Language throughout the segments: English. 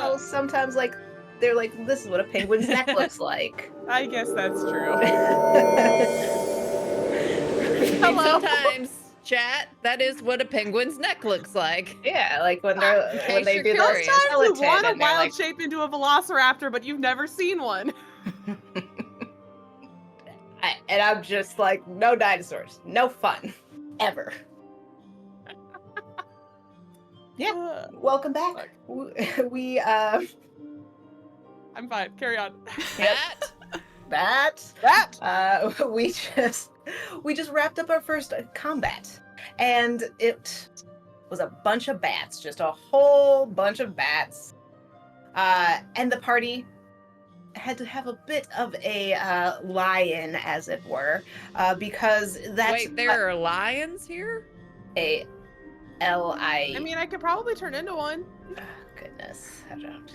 know, sometimes like they're like, this is what a penguin's neck looks like. I guess that's true. And sometimes, chat, that is what a penguin's neck looks like. Yeah, like when they you're do Those those curious. times you gelatin want a and they're wild like, shape into a velociraptor, but you've never seen one. and I'm just like, no dinosaurs, no fun, ever. Yeah, welcome back. We I'm fine. Carry on. we just wrapped up our first combat, and it was a bunch of bats, just a whole bunch of bats, and the party had to have a bit of a lie-in, as it were, because that's Wait, there are lions here? a L-I... I mean, I could probably turn into one. Oh, goodness, I don't...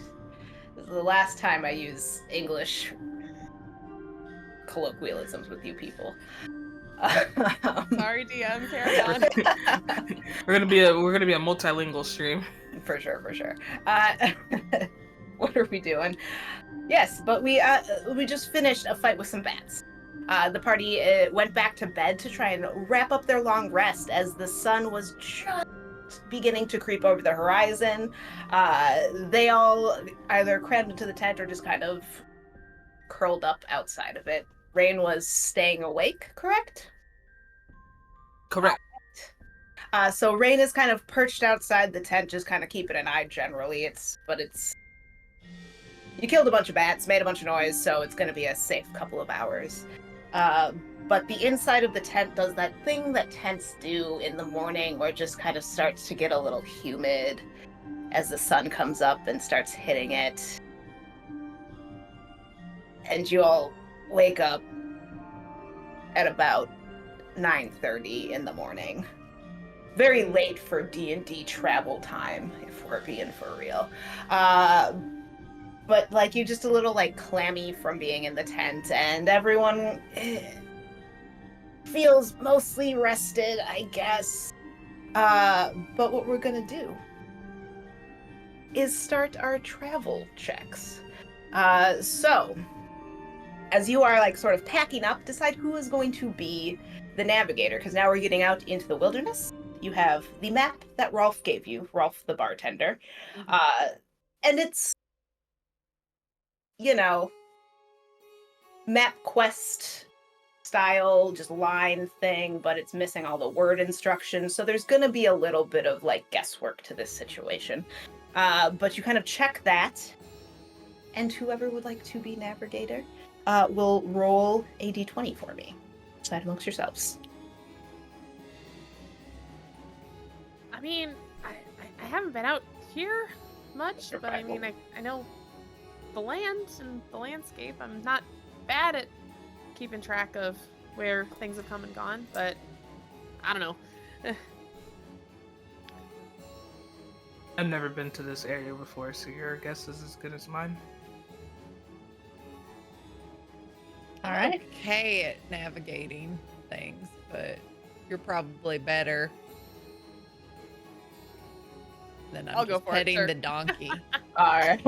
This is the last time I use English colloquialisms with you people. Sorry, DM, carry on. We're gonna be a multilingual stream. For sure. What are we doing? Yes, but we just finished a fight with some bats. The party went back to bed to try and wrap up their long rest as the sun was just beginning to creep over the horizon. They all either crammed into the tent or just kind of curled up outside of it. Rain was staying awake, correct? Correct. So Rain is kind of perched outside the tent, just kind of keeping an eye generally. You killed a bunch of bats, made a bunch of noise, so it's going to be a safe couple of hours. But the inside of the tent does that thing that tents do in the morning, where it just kind of starts to get a little humid as the sun comes up and starts hitting it. And you all wake up at about 9:30 in the morning. Very late for D&D travel time, if we're being for real. But like you're just a little like clammy from being in the tent, and everyone feels mostly rested, I guess. But what we're gonna do is start our travel checks. So, as you are like sort of packing up, decide who is going to be the navigator, because now we're getting out into the wilderness. You have the map that Rolf gave you, Rolf the bartender. And it's, map quest style, just line thing, but it's missing all the word instructions. So there's going to be a little bit of like guesswork to this situation. But you kind of check that, and whoever would like to be navigator will roll a d20 for me. Decide amongst yourselves. I mean, I haven't been out here much, but I mean, I know the land and the landscape. I'm not bad at keeping track of where things have come and gone, but I don't know. I've never been to this area before, so your guess is as good as mine. All right. Okay at navigating things, but you're probably better. Then I'm I'll go just for it, petting sure. the donkey. All right.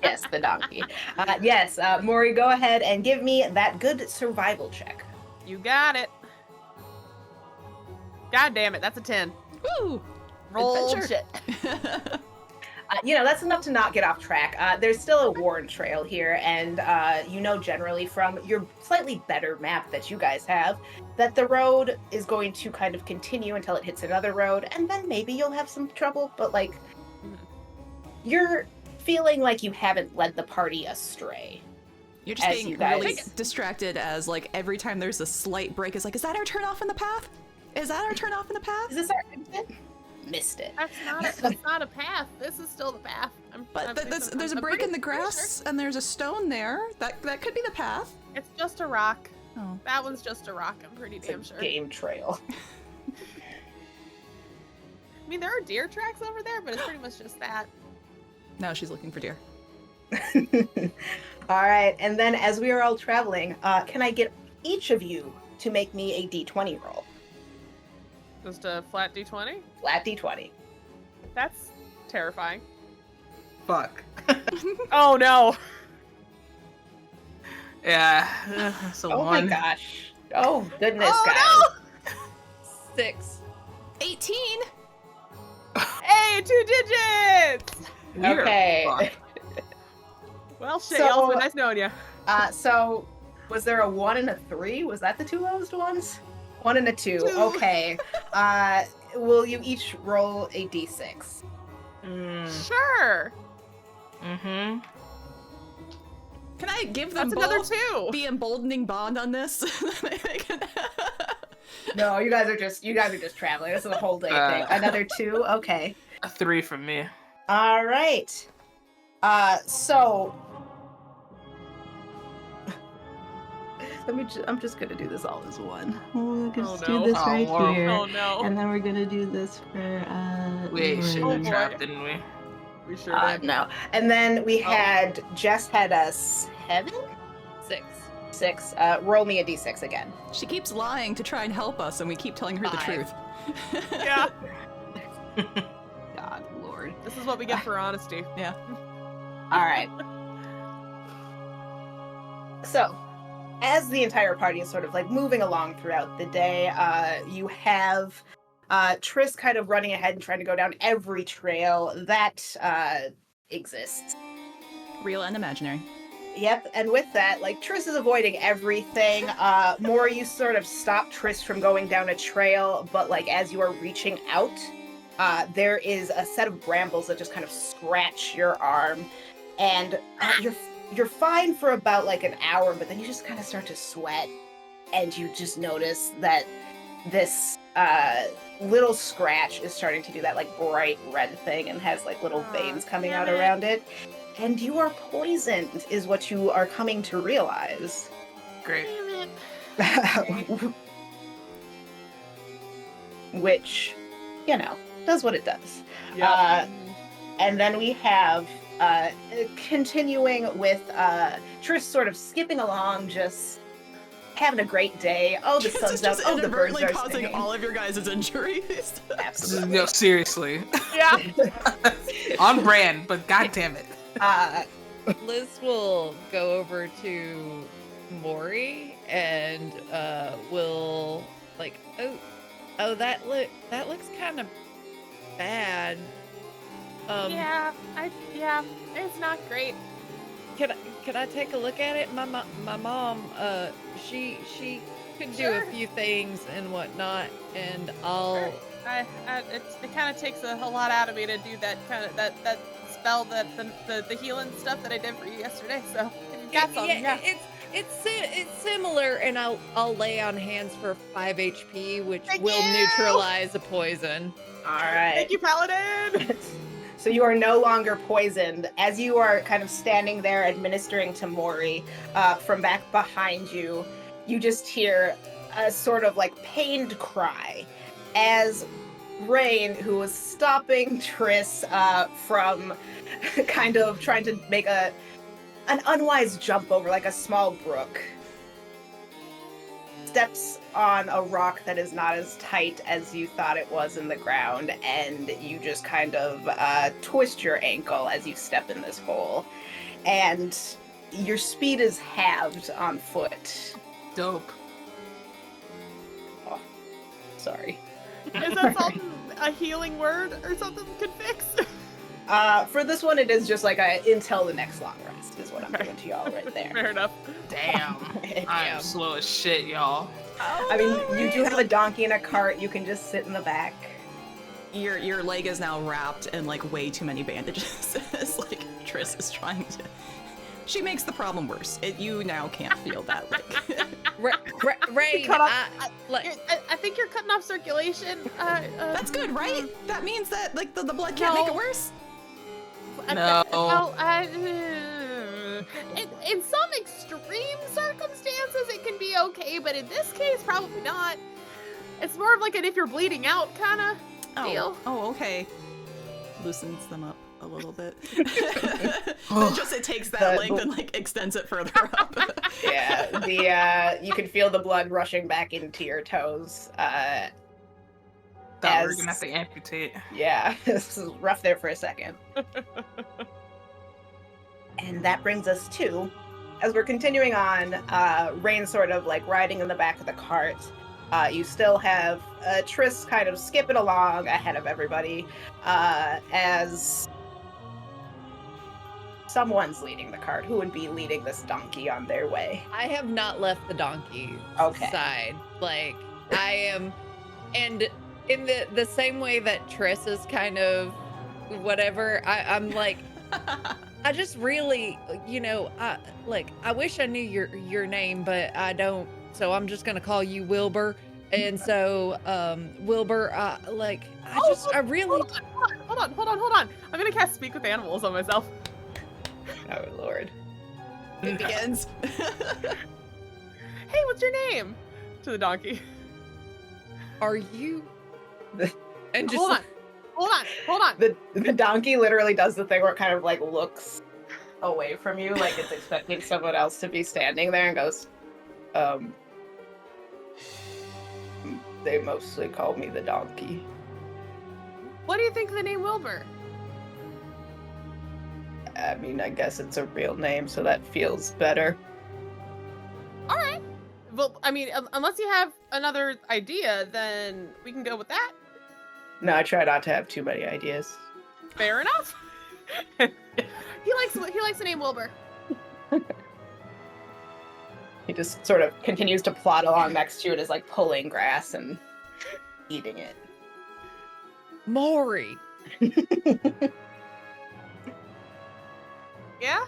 Yes, the donkey. Yes, Mori, go ahead and give me that good survival check. You got it. God damn it, that's a 10. Woo! Roll Adventure. shit. That's enough to not get off track. There's still a worn trail here, and generally from your slightly better map that you guys have, that the road is going to kind of continue until it hits another road, and then maybe you'll have some trouble, but you're feeling like you haven't led the party astray. You're just As being you guys- really distracted as like every time there's a slight break, it's like, is that our turn off in the path? Is that our turn off in the path? Is this our exit? Missed it. That's not a path. This is still the path. There's a break in the grass, and there's a stone there. That could be the path. It's just a rock. Oh. That one's just a rock, I'm pretty damn sure. Game trail. I mean, there are deer tracks over there, but it's pretty much just that. No, she's looking for deer. All right, and then as we are all traveling, can I get each of you to make me a d20 roll? Just a flat d20? Flat d20. That's terrifying. Fuck. Oh no. Yeah. So Oh one. my gosh. Oh goodness, Oh guys. 6. 18. no! Hey, 2 digits! You're Okay. fucked. Well, shit, So- y'all. It's been nice knowing you. So was there a 1 and a 3? Was that the two lowest ones? 1 and a 2. 2. Okay. Will you each roll a d6? Sure. Mm-hmm. Can I give them That's another both 2. the emboldening bond on this? No, you guys are just traveling. This is a whole day thing. Another 2. Okay. A 3 from me. All right. So I'm just gonna do this all as one. We'll just Oh, no. do this Oh, right wow. here. Oh no. And then we're gonna do this for We should Oh, have boy. trapped, didn't we? We sure did. no. And then we Oh. had Jess had a 7? 6. 6. Roll me a d6 again. She keeps lying to try and help us, and we keep telling her the 5. truth. Yeah. God, Lord. This is what we get for honesty. Yeah. All right. So, as the entire party is sort of like moving along throughout the day, you have Triss kind of running ahead and trying to go down every trail that exists. Real and imaginary. Yep, and with that, like, Triss is avoiding everything. Mori, you sort of stop Triss from going down a trail, but, like, as you are reaching out, there is a set of brambles that just kind of scratch your arm, and you're fine for about, like, an hour, but then you just kind of start to sweat, and you just notice that this little scratch is starting to do that, like, bright red thing and has, like, little Aw, veins coming damn out it. around it. And you are poisoned, is what you are coming to realize. Great. Damn it. Which, you know, does what it does. Yeah. And then we have, continuing with Trish sort of skipping along, just having a great day. Oh, the This sun's is out. just Oh, the birds inadvertently are causing singing. all of your guys' injuries. Absolutely. No, seriously. Yeah. On brand, but god damn it. Liz will go over to Mori and will like, oh that looks kind of bad. Yeah, it's not great. Can I take a look at it? My mom, she could do Sure. a few things and whatnot, and I'll. It kind of takes a lot out of me to do that kind of that spell, that the healing stuff that I did for you yesterday. So if you got something, yeah. It's similar, and I'll lay on hands for 5 HP, which Thank will you! neutralize a poison. All right. Thank you, Paladin. So you are no longer poisoned. As you are kind of standing there administering to Mori, from back behind you, you just hear a sort of like pained cry as Rain, who was stopping Triss from kind of trying to make an unwise jump over like a small brook, steps on a rock that is not as tight as you thought it was in the ground, and you just kind of twist your ankle as you step in this hole, and your speed is halved on foot. Dope. Oh, sorry. Is that something a healing word or something could fix? For this one, it is just like a until the next long rest is what I'm doing to y'all right there. Fair enough. Damn. I am slow as shit, y'all. I mean, you do have a donkey and a cart. You can just sit in the back. Your leg is now wrapped in like way too many bandages. It's like Triss is trying to. She makes the problem worse. You now can't feel that leg. Rain, Cut off- I think you're cutting off circulation. That's good, right? That means that like the blood can't make it No. worse. No. Well, in some extreme circumstances, it can be okay, but in this case, probably not. It's more of like an if you're bleeding out kind of deal. Oh, okay. Loosens them up a little bit. Oh. Just it takes that The- length and like extends it further up. Yeah, you can feel the blood rushing back into your toes. Thought we were as- gonna have to amputate. Yeah, this is rough there for a second. And that brings us to, as we're continuing on, Rain sort of like riding in the back of the cart. You still have Triss kind of skipping along ahead of everybody as someone's leading the cart. Who would be leading this donkey on their way? I have not left the donkey Okay. side. Like, I am, and in the same way that Triss is kind of whatever, I'm like, I just really, I wish I knew your name, but I don't. So I'm just gonna call you Wilbur. And so, Wilbur, I really. Hold on. I'm gonna cast Speak with Animals on myself. Oh, Lord. It begins. Hey, what's your name? To the donkey. Are you? And just Hold on. The donkey literally does the thing where it kind of like looks away from you, like it's expecting someone else to be standing there, and goes, they mostly call me the donkey. What do you think of the name Wilbur? I mean, I guess it's a real name, so that feels better. All right. Well, I mean, unless you have another idea, then we can go with that. No, I try not to have too many ideas. Fair enough. He likes the name Wilbur. He just sort of continues to plod along next to it, is like pulling grass and eating it. Mori. Yeah?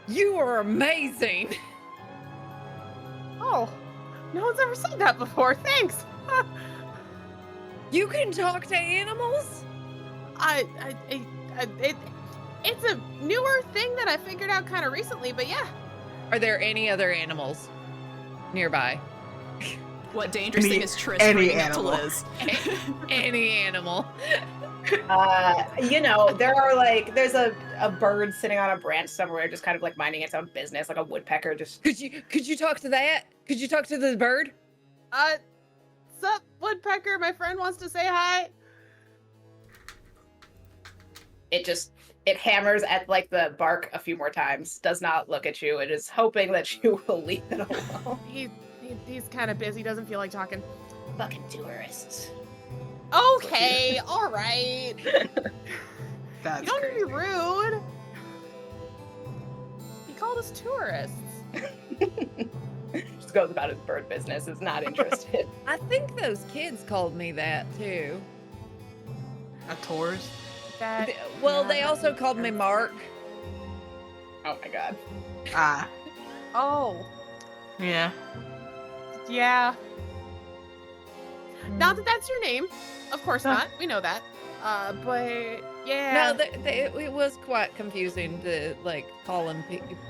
You are amazing. Oh, no one's ever said that before. Thanks. You can talk to animals? It's a newer thing that I figured out kind of recently, but yeah. Are there any other animals nearby? What dangerous thing is Triss any bringing up to animal. Liz? Any animal. There's a bird sitting on a branch somewhere, just kind of like minding its own business, like a woodpecker. Just Could you talk to that? Could you talk to the bird? Sup, woodpecker? My friend wants to say hi. it hammers at like the bark a few more times. Does not look at you. It is hoping that you will leave it alone. He's kind of busy. Doesn't feel like talking. Fucking tourists. Okay, all right. That's You don't crazy. be rude. He called us tourists. Just goes about his bird business. Is not interested. I think those kids called me that too. A tourist? That. Well, they also called me Mark. Oh my god. Ah, Oh, yeah. yeah. Not that that's your name. Of course Huh. not. We know that. But yeah. No, it was quite confusing to like calling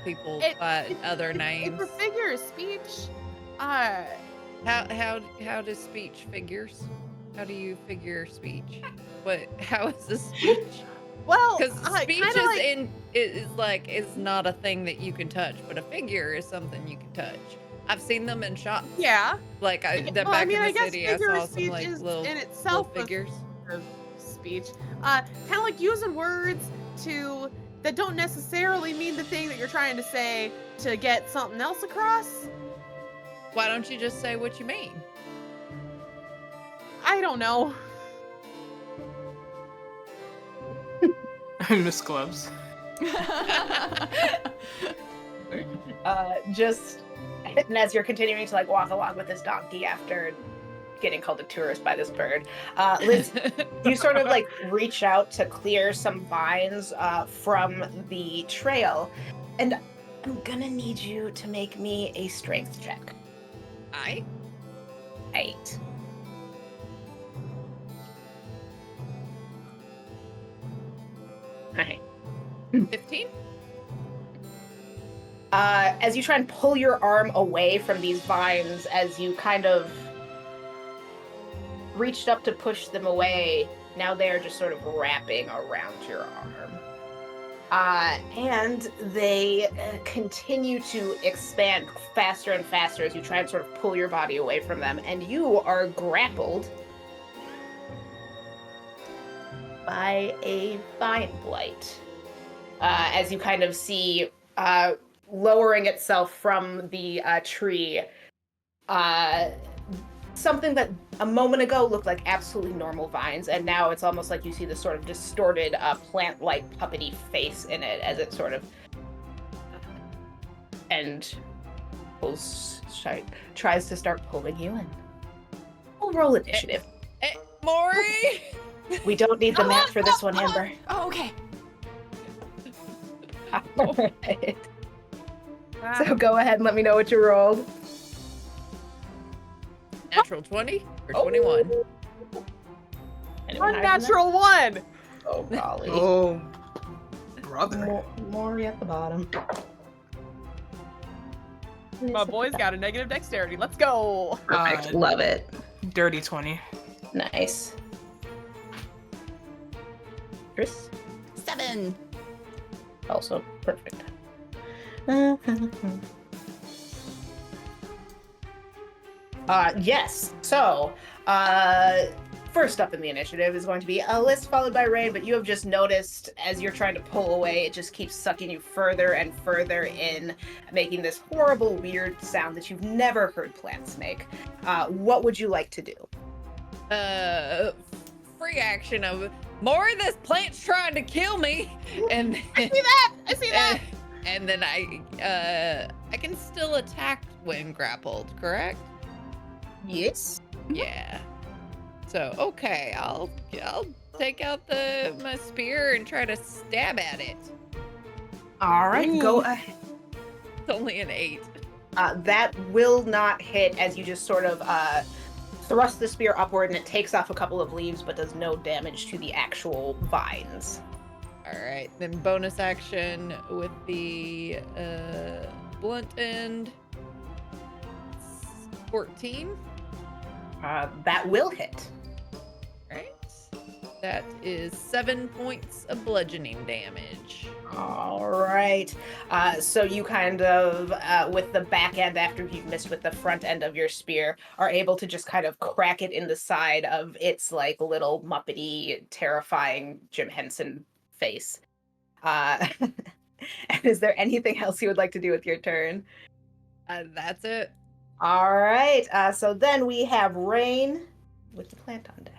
people by other names. It's a figure of speech. How does speech figures? How do you figure speech? How is this speech? Well, Because speech kinda is not a thing that you can touch, but a figure is something you can touch. I've seen them in shops. yeah. Like back I in the guess city, I figure saw of some speech like is little in itself figures. of speech. Kind of like using words that don't necessarily mean the thing that you're trying to say to get something else across. Why don't you just say what you mean? I don't know. Miss Gloves. And as you're continuing to like walk along with this donkey after getting called a tourist by this bird, Liz, you sort of like reach out to clear some vines from the trail, and I'm gonna need you to make me a strength check. 8. Okay. 15? As you try and pull your arm away from these vines, as you kind of reached up to push them away, now they're just sort of wrapping around your arm. And they continue to expand faster and faster as you try and sort of pull your body away from them, and you are grappled by a vine blight. as you kind of see lowering itself from the tree. Something that a moment ago looked like absolutely normal vines, and now it's almost like you see this sort of distorted plant-like puppety face in it as it sort of and tries to start pulling you in. We'll roll initiative. Mori! We don't need the map for this one, Amber. Oh, okay. Alright. So go ahead and let me know what you rolled. Natural 20 or 21? Anyone higher than that? Unnatural 1! Oh, golly. Oh, brother. Mori at the bottom. My boy's got a negative dexterity. Let's go! Perfect. Love it. Dirty 20. Nice. Chris? 7. Also perfect. Yes. So, first up in the initiative is going to be Alyss followed by Rain, but you have just noticed as you're trying to pull away, it just keeps sucking you further and further in, making this horrible, weird sound that you've never heard plants make. What would you like to do? Free action of Mori, this plant's trying to kill me, and I see that! I see that! and then I can still attack when grappled, correct? Yes. Yeah. So okay, I'll take out my spear and try to stab at it. All right, go ahead. It's only an 8. That will not hit as you just sort of thrust the spear upward and it takes off a couple of leaves but does no damage to the actual vines. All right, then bonus action with the blunt end. 14. That will hit. Right. That is 7 points of bludgeoning damage. All right. So you kind of, with the back end after you've missed with the front end of your spear, are able to just kind of crack it in the side of its like little muppety, terrifying Jim Henson face. And is there anything else you would like to do with your turn? That's it. All right. So then we have Rain with the plant on deck.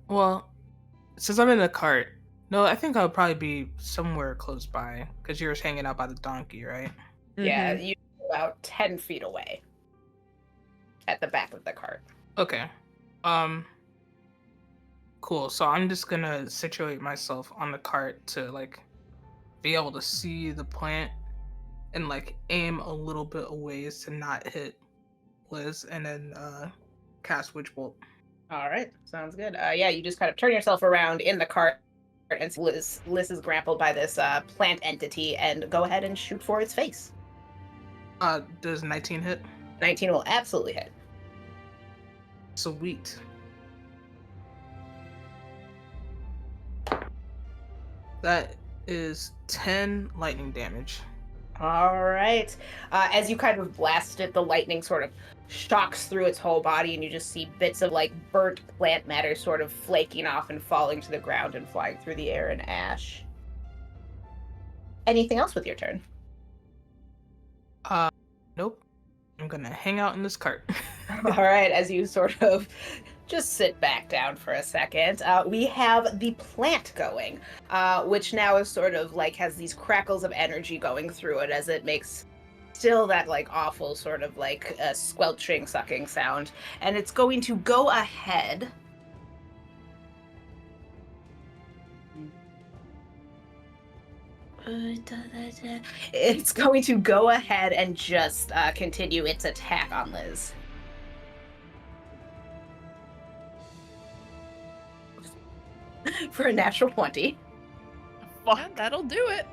Well, since I'm in the cart, no, I think I'll probably be somewhere close by because you're just hanging out by the donkey, right? Yeah, Mhm. you're about 10 feet away at the back of the cart. Okay. Cool. So I'm just gonna situate myself on the cart to like be able to see the plant and like aim a little bit a ways to not hit Liz, and then cast Witch Bolt. All right, sounds good. Yeah, you just kind of turn yourself around in the cart, and Liz is grappled by this plant entity, and go ahead and shoot for its face. Does 19 hit? 19 will absolutely hit. Sweet. That is 10 lightning damage. All right. As you kind of blast it, the lightning sort of shocks through its whole body, and you just see bits of like burnt plant matter sort of flaking off and falling to the ground and flying through the air in ash. Anything else with your turn? Nope. I'm gonna hang out in this cart. All right, as you sort of just sit back down for a second, we have the plant going, which now is sort of like has these crackles of energy going through it as it makes still that like awful sort of like squelching, sucking sound. And it's going to go ahead. It's going to go ahead and just continue its attack on Liz. For a natural 20. Yeah, that'll do it.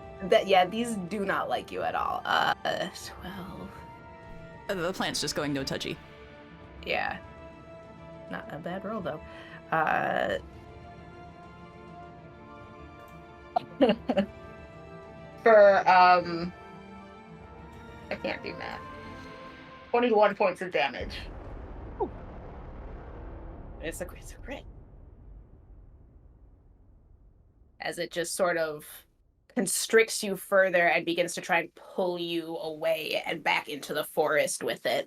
These do not like you at all. 12. The plant's just going no touchy. Yeah. Not a bad roll though. For I can't do math. 21 points of damage. Ooh. It's a crit. as it just sort of constricts you further and begins to try and pull you away and back into the forest with it.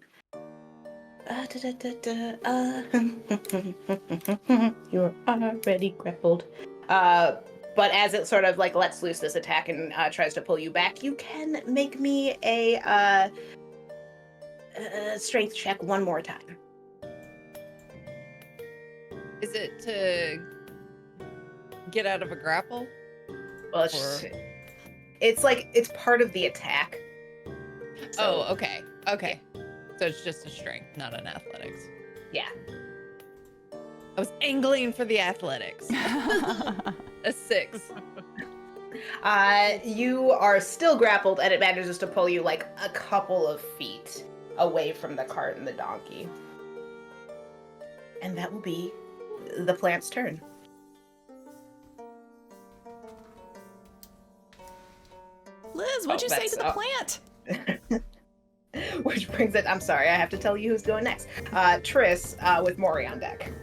You're already grappled. But as it sort of like lets loose this attack and tries to pull you back, you can make me a strength check one more time. Is it to get out of a grapple? Well, it's like it's part of the attack. So, Oh, okay. Okay. So it's just a strength, not an athletics. yeah. I was angling for the athletics. A 6. You are still grappled, and it manages to pull you like a couple of feet away from the cart and the donkey. And that will be the plant's turn. Liz, what'd you say to the plant? Which brings it, I'm sorry, I have to tell you who's going next. Triss, with Mori on deck.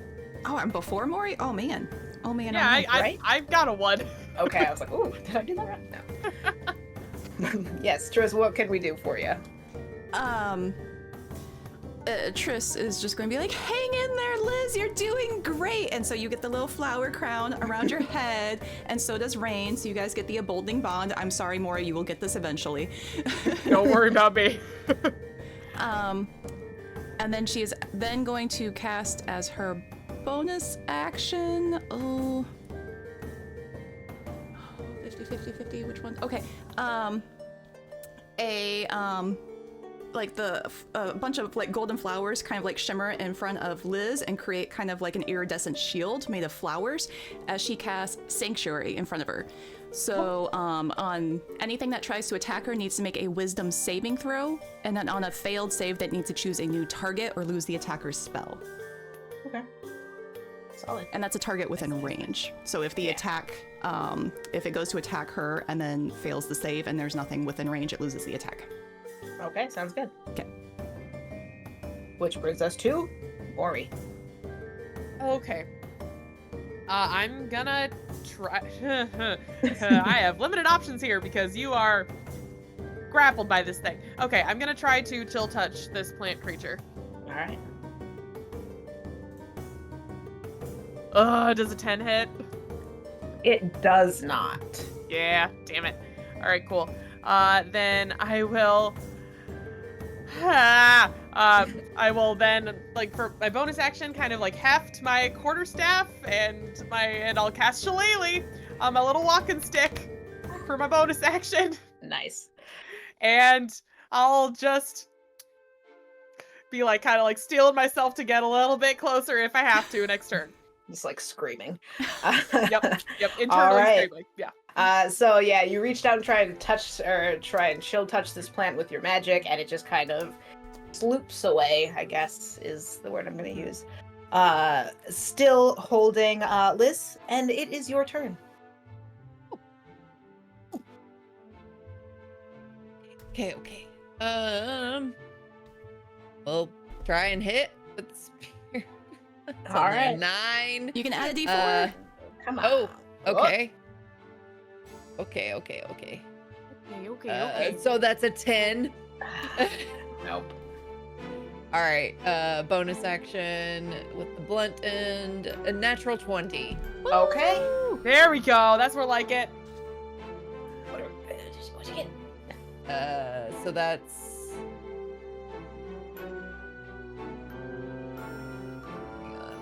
Oh, I'm before Mori? Oh, man. Oh, man. Yeah, oh, man. right? I've got a 1. Okay, I was like, ooh, did I do that right? No. Yes, Triss, what can we do for you? Triss is just going to be like, hang in there, Liz, you're doing great. And so you get the little flower crown around your head, and so does Rain. So you guys get the emboldening bond. I'm sorry, Mori, you will get this eventually. Don't worry about me. And then she is then going to cast as her bonus action. 50, which one? Okay. Like a bunch of like golden flowers kind of like shimmer in front of Liz and create kind of like an iridescent shield made of flowers as she casts Sanctuary in front of her. So on anything that tries to attack her needs to make a wisdom saving throw, and then on a failed save that needs to choose a new target or lose the attacker's spell. Okay. Solid. And that's a target within range. So if the attack, if it goes to attack her and then fails the save and there's nothing within range, it loses the attack. Okay, sounds good. Okay. Which brings us to Mori. Okay. I'm gonna try. I have limited options here because you are grappled by this thing. Okay, I'm gonna try to chill touch this plant creature. All right. Does a 10 hit? It does not. Yeah, damn it. All right, cool. Then I will. I will then, like, for my bonus action, kind of like heft my quarterstaff and I'll cast Shillelagh on my little walking stick for my bonus action. Nice. And I'll just be like, kind of like steeling myself to get a little bit closer if I have to next turn. Just like screaming. Yep. Internally All right. screaming. Yeah. So yeah, you reach down, try and try and chill touch this plant with your magic, and it just kind of sloops away, I guess is the word I'm going to use. Still holding Liz, and it is your turn. Okay. We'll try and hit with the spear. It's All only a right. 9. You can add a d4. Come on. Oh, okay. Okay. Okay. So that's a 10. Nope. All right. Bonus action with the blunt end. A natural 20. Okay. There we go. That's more like it. What'd you get? So that's. Hang on.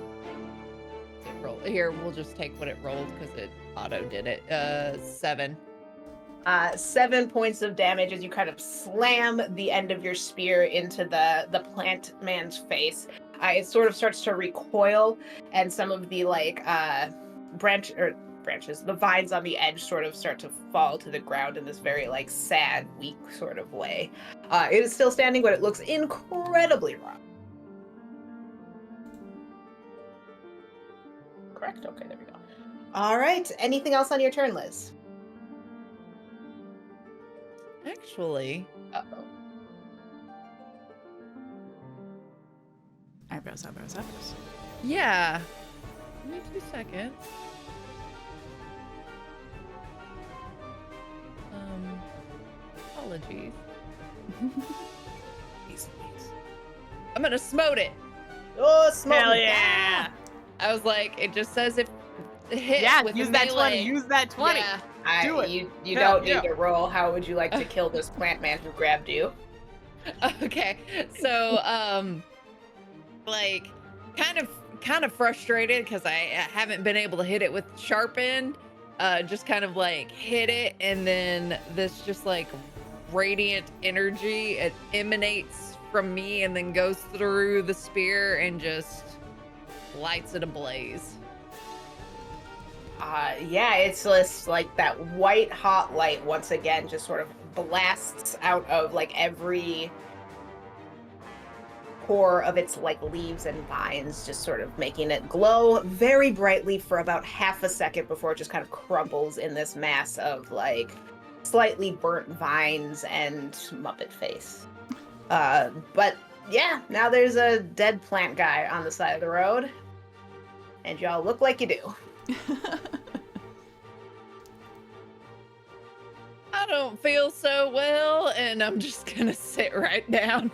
It roll here. We'll just take what it rolled because it auto did it. 7. 7 points of damage as you kind of slam the end of your spear into the plant man's face. It sort of starts to recoil, and some of the branches, the vines on the edge sort of start to fall to the ground in this very like sad, weak sort of way. It is still standing, but it looks incredibly rough. Correct? Okay, there we go. All right. Anything else on your turn, Liz? Actually. Uh-oh. Eyebrows. Yeah. Give me 2 seconds. Apologies. I'm gonna smote it. Oh, smoke! Hell yeah! I was like, it just says if hit Yeah, with use a that melee. 20. Use that 20. Yeah. Do it. You Yeah, don't yeah. need to roll. How would you like to kill this plant man who grabbed you? Okay. So like kind of frustrated because I haven't been able to hit it with sharp end. Just kind of like hit it, and then this just like radiant energy, it emanates from me and then goes through the spear and just lights it ablaze. Yeah, it's just like that white hot light once again just sort of blasts out of like every pore of its like leaves and vines, just sort of making it glow very brightly for about half a second before it just kind of crumbles in this mass of like slightly burnt vines and Muppet face. But yeah, now there's a dead plant guy on the side of the road, and y'all look like you do. I don't feel so well, and I'm just gonna sit right down.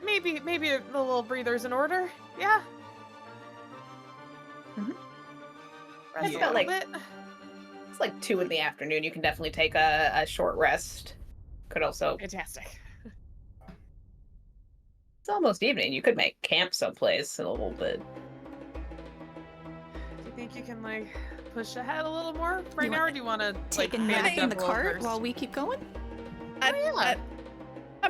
Maybe the little breather's in order. Yeah. Mhm. Rest It's a about, little like- bit. It's like 2 PM. You can definitely take a short rest. Could also, Fantastic. it's almost evening. You could make camp someplace in a little bit. Do you think you can like push ahead a little more right You now, want or do you want to Take a nap in the cart while we keep going? I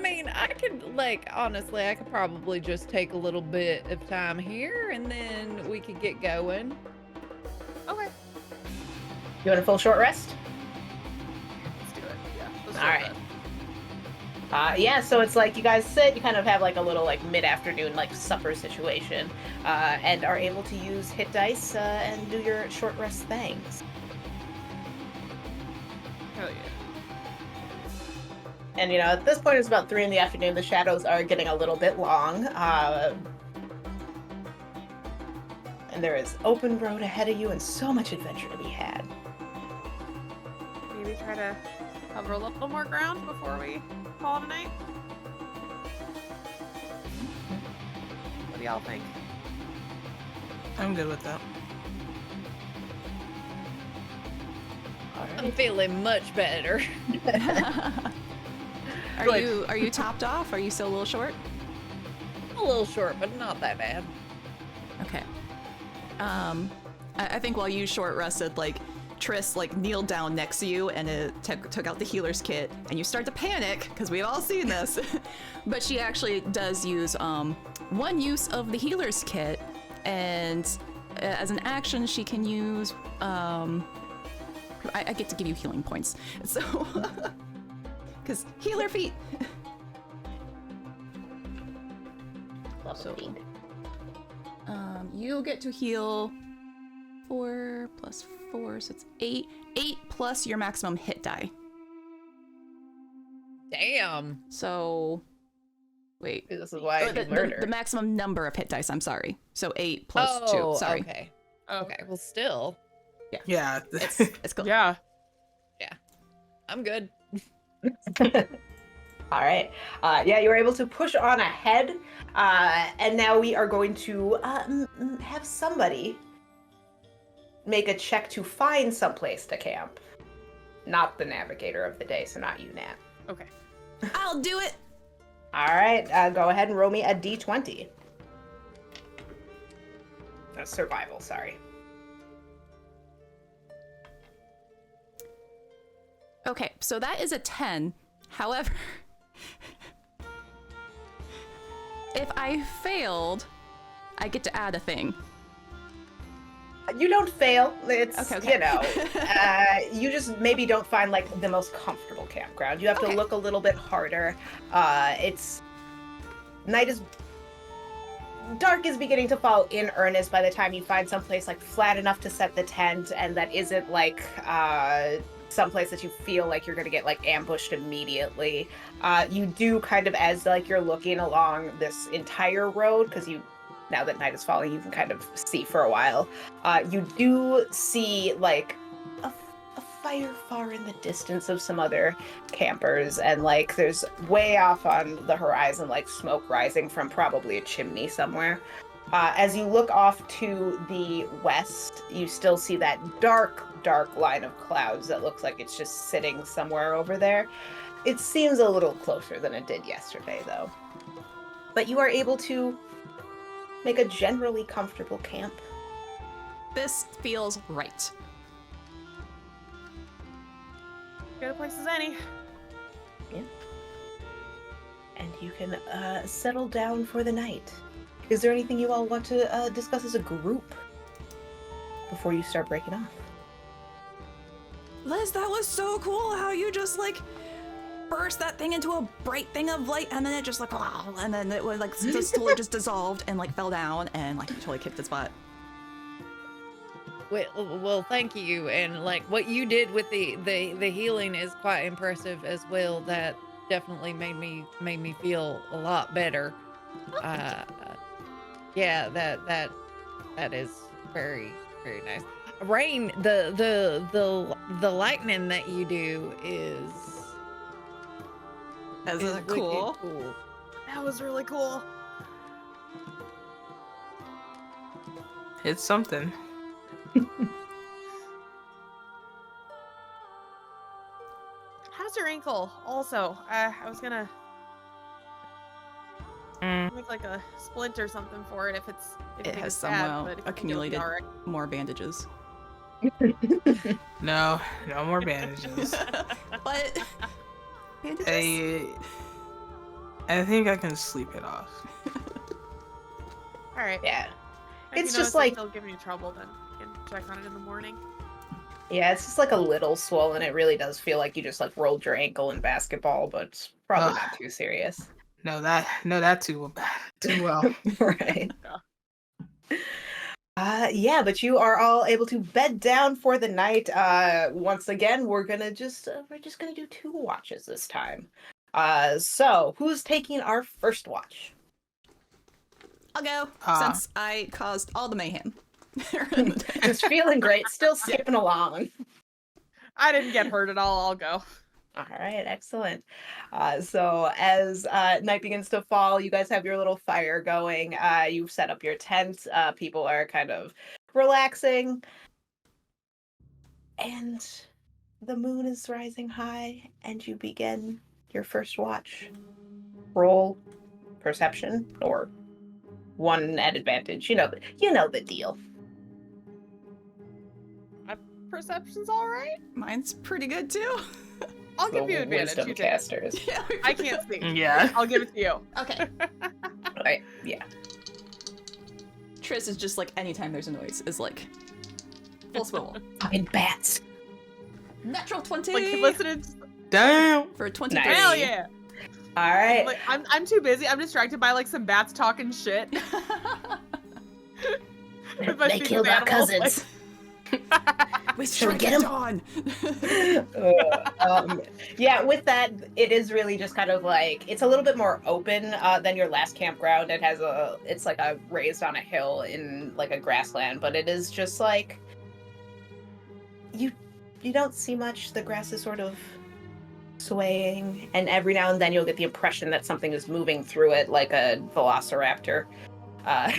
mean, I could, like, honestly, I could probably just take a little bit of time here, and then we could get going. Okay. You want a full short rest? Let's do it. Yeah. Let's All do right. that. Yeah, so it's like you guys sit, you kind of have like a little like mid-afternoon like supper situation, and are able to use hit dice and do your short rest things. Hell yeah. And you know, at this point it's about 3 PM. The shadows are getting a little bit long, and there is open road ahead of you and so much adventure to be had. Maybe try to cover a little more ground before we call it a night. What do y'all think? I'm good with that. I'm feeling much better. Are you topped off? Are you still a little short? A little short, but not that bad. Okay. I think while you short rested, like Triss like kneeled down next to you and it took out the healer's kit, and you start to panic because we've all seen this. But she actually does use one use of the healer's kit, and as an action she can use I get to give you healing points, so because healer feat. So, You get to heal 4 plus 4, so it's 8. 8 plus your maximum hit die. Damn. So, wait. this is why I do murder. The maximum number of hit dice, I'm sorry. So 8 plus 2, sorry. Okay. Okay. Well, still, Yeah. It's cool. Yeah. I'm good. All right. Yeah, you were able to push on ahead, and now we are going to have somebody make a check to find someplace to camp. Not the navigator of the day, so not you, Nat. Okay. I'll do it. All right, go ahead and roll me a d20. Survival, sorry. Okay, so that is a 10. However, if I failed, I get to add a thing. You don't fail. It's, Okay. you know, you just maybe don't find, like, the most comfortable campground. You have to Okay. look a little bit harder. Dark is beginning to fall in earnest by the time you find someplace, like, flat enough to set the tent, and that isn't, like, someplace that you feel like you're gonna get, like, ambushed immediately. You do kind of, as, like, you're looking along this entire road, because now that night is falling, you can kind of see for a while. You do see, like, a fire far in the distance of some other campers, and like there's way off on the horizon like smoke rising from probably a chimney somewhere. As you look off to the west, you still see that dark line of clouds that looks like it's just sitting somewhere over there. It seems a little closer than it did yesterday, though. But you are able to make a generally comfortable camp. This feels right. Good a place as any. Yeah. And you can settle down for the night. Is there anything you all want to discuss as a group before you start breaking off? Liz, that was so cool how you just like burst that thing into a bright thing of light, and then it just like, wow, and then it was like just totally just dissolved and like fell down, and like you totally kicked its butt. Well, thank you. And like what you did with the healing is quite impressive as well. That definitely made me feel a lot better. Yeah, that is very, very nice. Rain, the lightning that you do is Isn't wicked cool? cool. That was really cool. It's something. How's your ankle? Also, I was gonna make like a splint or something for it if It you think has it's bad, somehow but if you think it'll be accumulated all right. more bandages. No more bandages. But bandages? I think I can sleep it off. All right. Yeah. If It's you just notice like- it's still giving you trouble, then you can check on it in the morning. Yeah, it's just like a little swollen. It really does feel like you just like rolled your ankle in basketball, but it's probably Ugh. not too serious. That too well. Right. Yeah, but you are all able to bed down for the night. Once again, we're just gonna do 2 watches this time. So who's taking our first watch? I'll go, since I caused all the mayhem. Just feeling great, still skipping along. I didn't get hurt at all. I'll go. All right, excellent. So as night begins to fall, you guys have your little fire going. You've set up your tent. People are kind of relaxing. And the moon is rising high, and you begin your first watch. Roll perception, or 1 at advantage. You know the deal. Perception's all right. Mine's pretty good too. I'll give you The advantage. wisdom You take it. casters. Yeah, I can't see. Yeah. I'll give it to you. Okay. Right, yeah. Triss is just like anytime there's a noise is like full swivel. Fucking bats. Natural 20 Like listening. Damn. for 23. Nice. Hell yeah. All right. Like I'm too busy. I'm distracted by like some bats talking shit. With my They stupid killed our animals, cousins. We Shall we struck get at him? dawn. Yeah, with that, it is really just kind of like, it's a little bit more open than your last campground. It's like a raised on a hill in like a grassland, but it is just like, you don't see much. The grass is sort of swaying, and every now and then you'll get the impression that something is moving through it like a velociraptor. But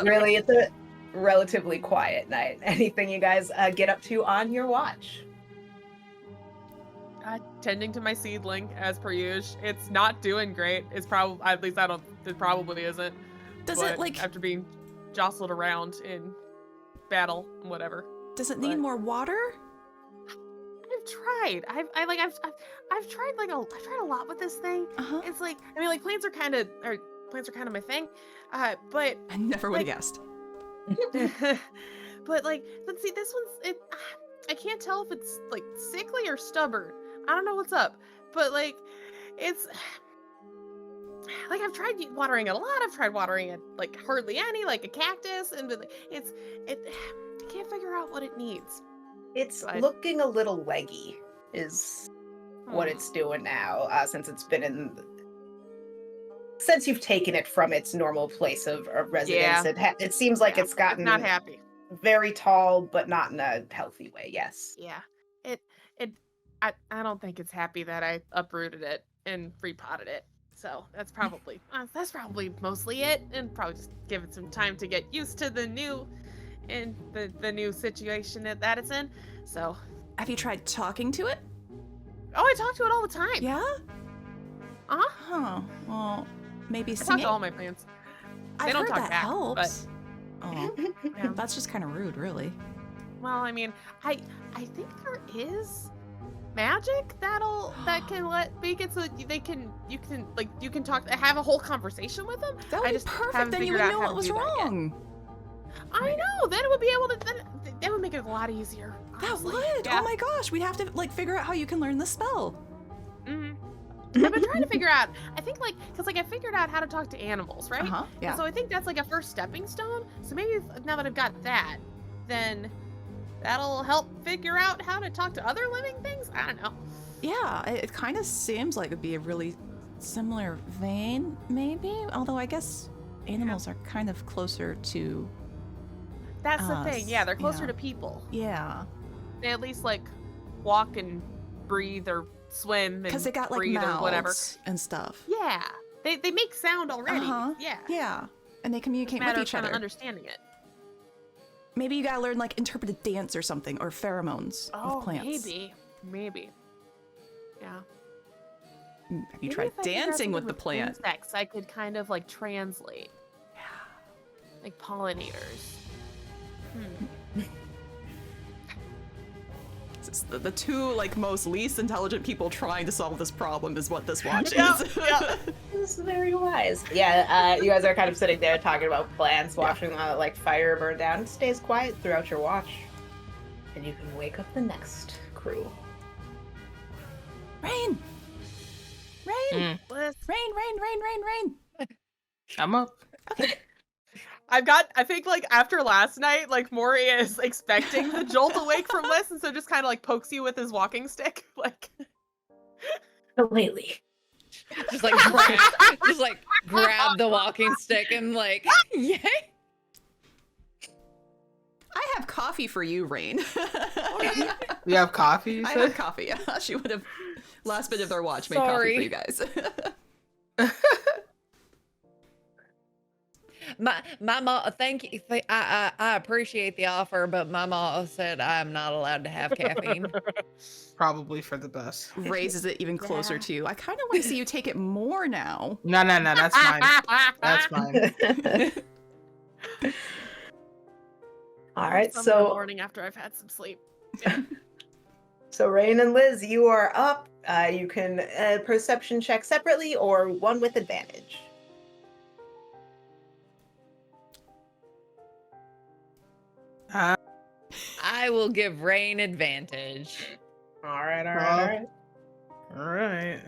really, it's a relatively quiet night. Anything you guys get up to on your watch? Tending to my seedling as per usual. It's not doing great. It's probably, at least I don't. It probably isn't. Does But it like after being jostled around in battle, whatever. does it need but- more water? I've tried. I've tried I've tried a lot with this thing. Uh-huh. It's like, I mean, like plants are kind of my thing. But I never would have like- guessed. but see, this one's I can't tell if it's like sickly or stubborn. I don't know what's up, but like it's like I've tried watering it a lot. I've tried watering it like hardly any, like a cactus, and I can't figure out what it needs. It's Right. looking a little leggy, is what it's doing now, since it's been since you've taken it from its normal place of residence. Yeah. It seems like Yeah, it's gotten not happy. very tall, but not in a healthy way. Yes. Yeah. I don't think it's happy that I uprooted it and repotted it. So that's probably mostly it, and probably just give it some time to get used to the new situation that it's in. So, Have you tried talking to it? oh, I talk to it all the time. Yeah? Uh-huh. Huh. Well, maybe I talk singing. to all my plants. I've don't heard talk that back, helps. Oh, Yeah. that's just kind of rude, really. Well, I mean, I think there is magic that can let make it so that you can talk, have a whole conversation with them. That would I be just perfect. haven't Then you figured would out know how what to was do that yet. wrong. I know. Then it would be able to. That would make it a lot easier. That honestly. would. Yeah. Oh my gosh, we'd have to like figure out how you can learn the spell. Mhm. I've been trying to figure out. I think because I figured out how to talk to animals, right? Uh-huh. Yeah. And so I think that's like a first stepping stone. So maybe now that I've got that, then that'll help figure out how to talk to other living things. I don't know. Yeah, it kind of seems like it would be a really similar vein, maybe. Although I guess animals are kind of closer to. That's the thing. Yeah, they're closer yeah. to people. Yeah, They at least like walk and breathe or swim because and they got like breathe or whatever. mouths and stuff. Yeah, they make sound already. Uh-huh. Yeah. Yeah, and they communicate with each other. Understanding it. Maybe you gotta learn like interpreted dance or something, or pheromones with plants. Maybe. Yeah. Have you Maybe tried if I figure out dancing something with the plant? Insects, I could kind of like translate. Yeah. Like pollinators. It's the two like most least intelligent people trying to solve this problem is what this watch Yeah, is. yeah. This is very wise. Yeah, you guys are kind of sitting there talking about plants, watching the fire burn down. It stays quiet throughout your watch, and you can wake up the next crew. Rain! Rain! Bliss. Rain! I'm up. I think like after last night, like Mori is expecting the jolt awake from Bliss, and so just kind of like pokes you with his walking stick. Like Lately. Just grab the walking stick and like, yay. I have coffee for you, Rain. You have coffee, you I said? have coffee. She would have last bit of their watch made coffee for you guys. My mom, thank you. I appreciate the offer, but my mom said I'm not allowed to have caffeine. Probably for the best. Raises it even closer to you. I kind of want to see you take it more now. No, that's mine. That's mine. All right, some in the so morning after I've had some sleep. so Rain and Liz, you are up. You can perception check separately or one with advantage. I will give Rain advantage. All right. All right.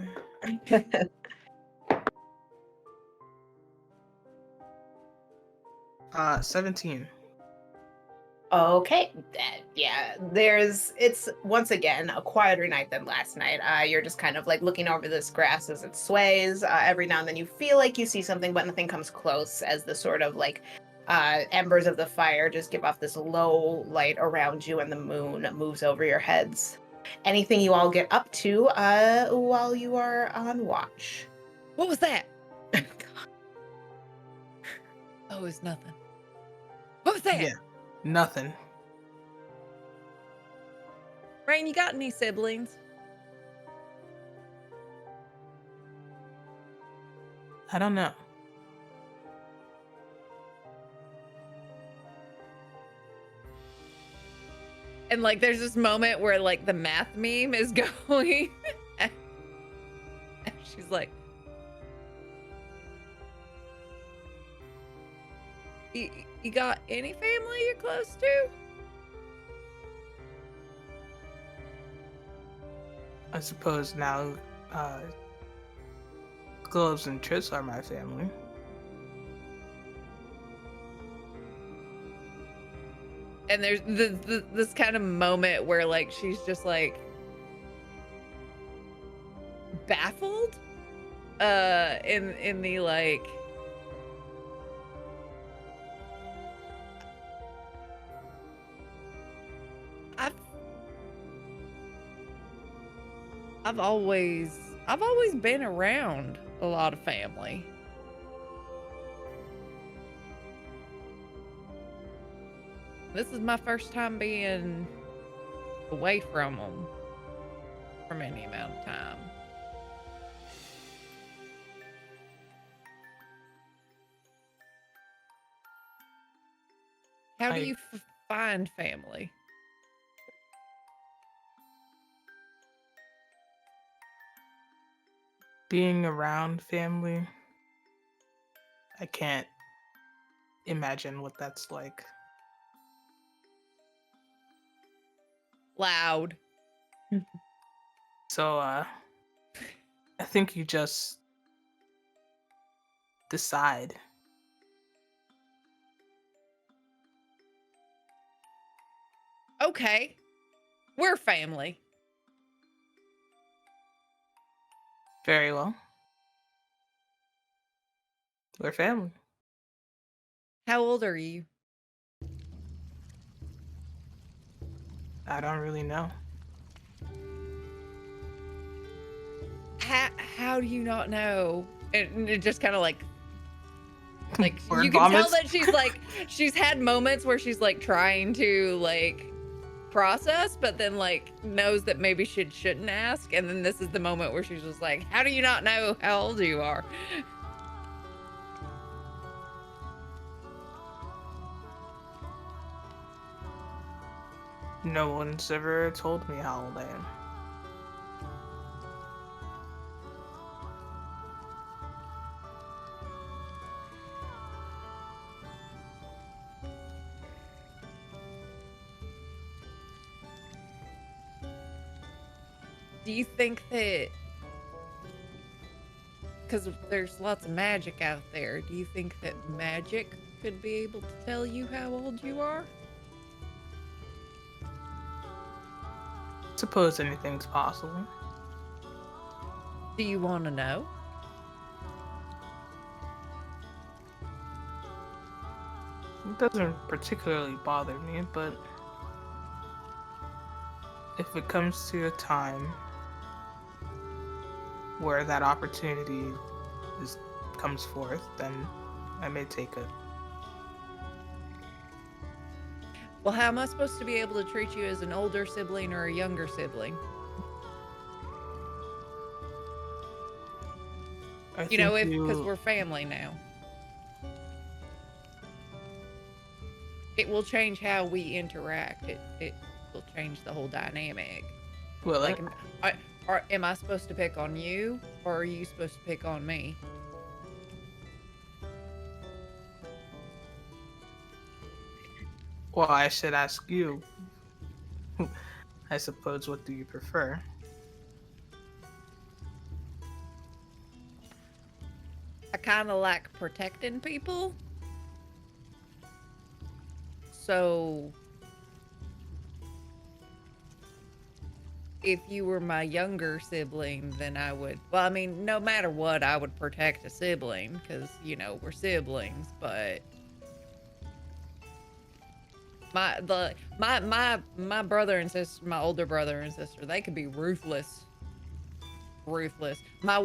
17. Okay, yeah, it's once again a quieter night than last night. You're just kind of like looking over this grass as it sways. Every now and then you feel like you see something, but nothing comes close as the sort of like embers of the fire just give off this low light around you and the moon moves over your heads. Anything you all get up to while you are on watch? What was that? Oh, it's nothing. What was that? Yeah. Nothing. Rain, you got any siblings? I don't know. And like there's this moment where like the math meme is going and she's like, you got any family you're close to? I suppose now Gloves and Triss are my family. And there's this kind of moment where like she's just like baffled in the like I've always been around a lot of family. This is my first time being away from them for any amount of time. How do you find family? Being around family, I can't imagine what that's like. Loud. So, I think you just decide. Okay. We're family. Very well. We're family. How old are you? I don't really know. How do you not know? And it just kind of like Word you can tell vomits? that she's like she's had moments where she's like trying to like process, but then like knows that maybe she shouldn't ask, and then this is the moment where she's just like, how do you not know how old you are? No one's ever told me how old I am. Do you think that because there's lots of magic out there, do you think that magic could be able to tell you how old you are? Suppose anything's possible. Do you want to know? It doesn't particularly bother me, but if it comes to a time where that opportunity comes forth, then I may take it. Well, how am I supposed to be able to treat you as an older sibling or a younger sibling? You know, because we're family now. It will change how we interact. It will change the whole dynamic. Will Like, it? am I supposed to pick on you, or are you supposed to pick on me? Well, I should ask you. I suppose, what do you prefer? I kind of like protecting people. So, if you were my younger sibling, then I would, well, I mean, no matter what, I would protect a sibling because, you know, we're siblings, but my brother and sister, my older brother and sister, they could be ruthless. My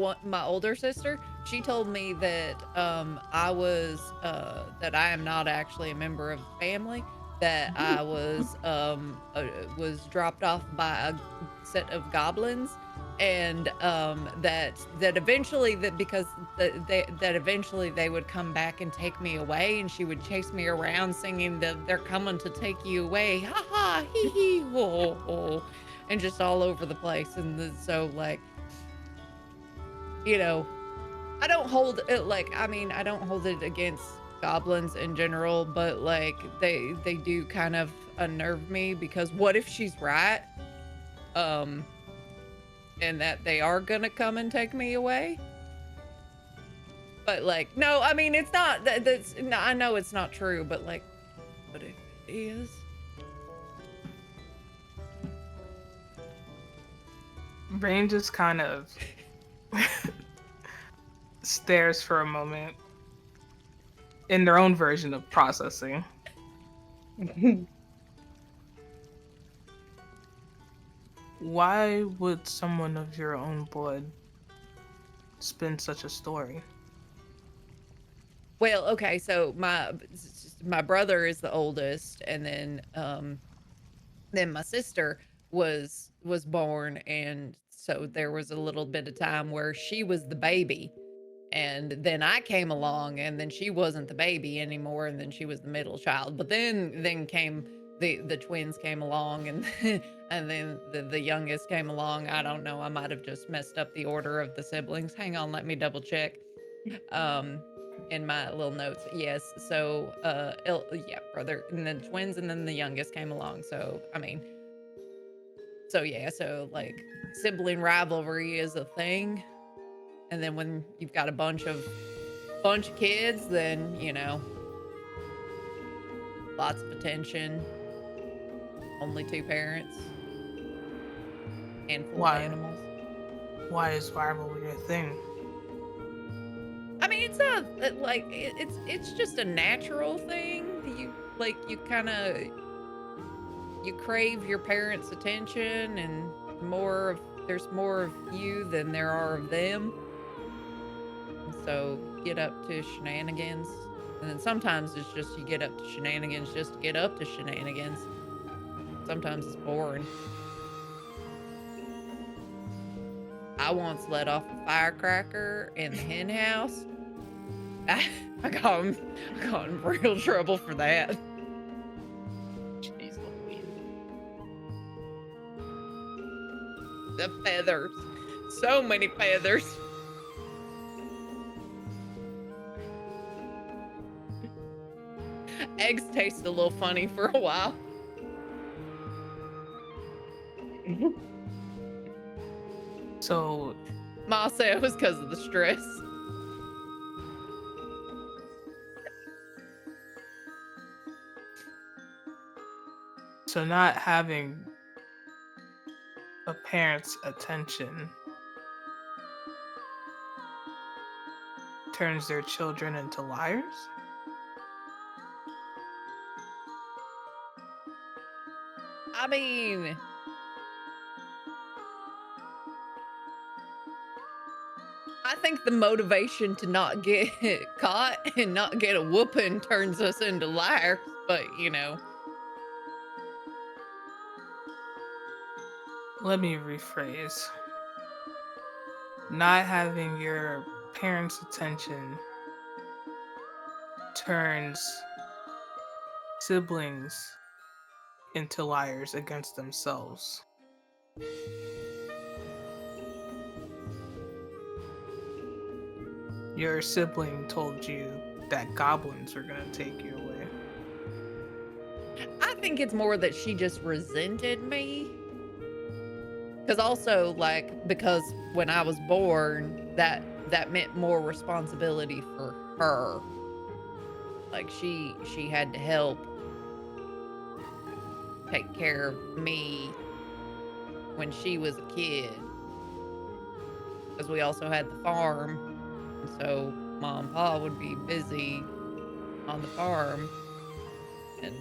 older sister, she told me that that I am not actually a member of the family, that I was dropped off by a set of goblins, and that eventually they would come back and take me away, and she would chase me around singing they're coming to take you away, ha ha, hee hee, ho ho, and just all over the place. And so, like, you know, I don't hold it, like, I mean, I don't hold it against goblins in general, but like they do kind of unnerve me, because what if she's right? And that they are gonna come and take me away? But like, no, I mean, it's not that's no, I know it's not true, but like, what if it is? Rain just kind of stares for a moment in their own version of processing. Why would someone of your own blood spin such a story? Well, okay, so my brother is the oldest, and then my sister was born, and so there was a little bit of time where she was the baby, and then I came along, and then she wasn't the baby anymore, and then she was the middle child. But then came the twins came along, and and then the youngest came along. I don't know, I might have just messed up the order of the siblings. Hang on, let me double check. Um in my little notes. Yes. So yeah, brother, and then twins, and then the youngest came along. So I mean, so yeah, so like sibling rivalry is a thing. And then when you've got a bunch of kids, then lots of attention, only two parents, handful of Why? animals. Why is rivalry a thing? I mean, it's not like it's just a natural thing. You kind of you crave your parents' attention, and there's more of you than there are of them. And so get up to shenanigans, and then sometimes it's just you get up to shenanigans just to get up to shenanigans. Sometimes it's boring. I once let off a firecracker in the hen house. I got in real trouble for that. Jeez Louise. The feathers. So many feathers. Eggs taste a little funny for a while. So, Ma said it was because of the stress. not having a parent's attention turns their children into liars? I mean, I think the motivation to not get caught and not get a whooping turns us into liars, but Let me rephrase. Not having your parents' attention turns siblings into liars against themselves. Your sibling told you that goblins were gonna take you away. I think it's more that she just resented me. Because also, because when I was born, that meant more responsibility for her. Like she had to help take care of me when she was a kid. Because we also had the farm, and so Mom and Pa would be busy on the farm, and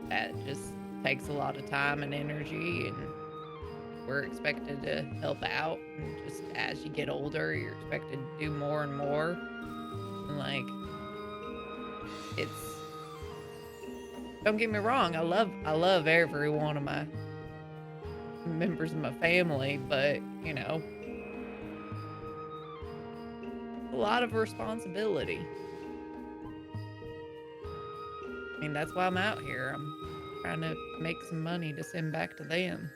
that just takes a lot of time and energy, and we're expected to help out, and just as you get older you're expected to do more and more, and it's, don't get me wrong, I love every one of my members of my family, but a lot of responsibility. I mean, that's why I'm out here. I'm trying to make some money to send back to them.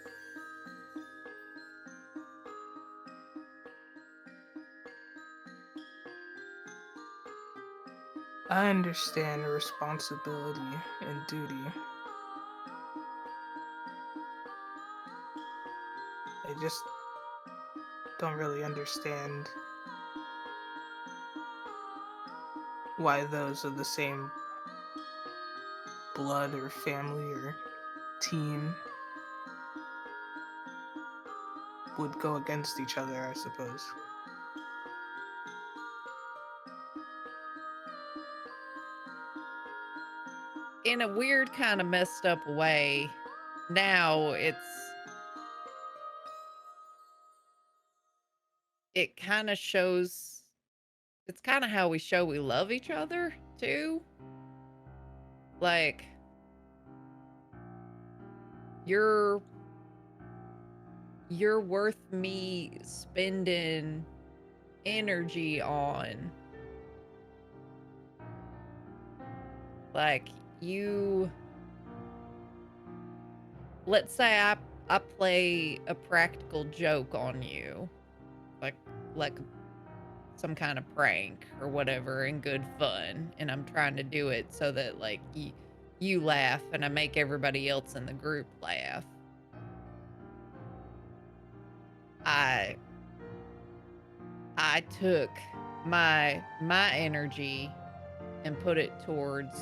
I understand responsibility and duty. I just don't really understand why those of the same blood or family or team would go against each other, I suppose. in a weird kind of messed up way, now it kind of shows, it's kind of how we show we love each other too. Like, you're worth me spending energy on. Like, let's say I play a practical joke on you, like some kind of prank or whatever in good fun, and I'm trying to do it so that like you laugh and I make everybody else in the group laugh. I took my energy and put it towards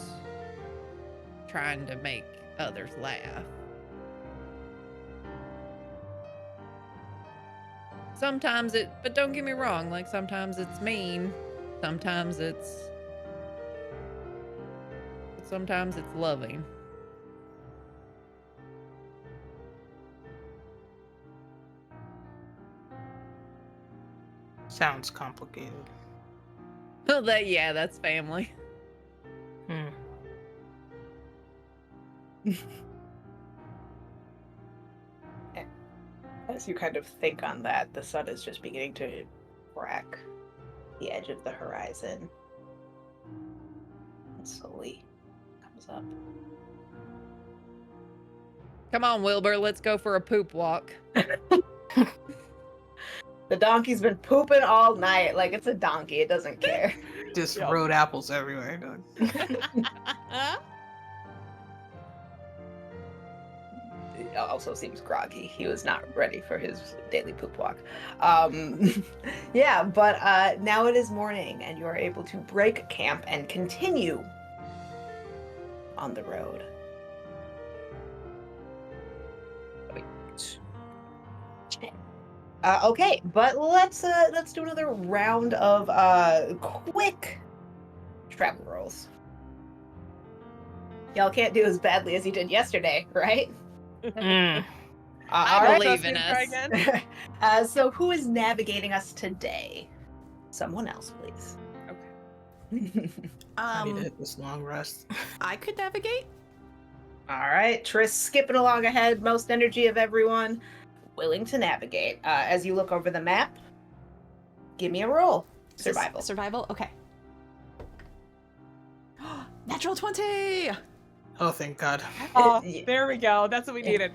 trying to make others laugh. Sometimes but don't get me wrong, like sometimes it's mean, sometimes it's loving. Sounds complicated. Well, that's family. As you kind of think on that, the sun is just beginning to crack the edge of the horizon. And slowly comes up. Come on, Wilbur, let's go for a poop walk. The donkey's been pooping all night. Like, it's a donkey. It doesn't care. Just road apples everywhere, dog. It also seems groggy. He was not ready for his daily poop walk. Yeah, but now it is morning, and you are able to break camp and continue on the road. Okay, but let's do another round of quick travel rolls. Y'all can't do as badly as you did yesterday, right? I All believe in us. So who is navigating us today? Someone else, please. Okay. I need to hit this long rest. I could navigate. All right, Triss skipping along ahead, most energy of everyone, willing to navigate. As you look over the map, give me a roll. Survival. Survival? Okay. Natural 20! Oh, thank God. Oh, there we go. That's what we needed.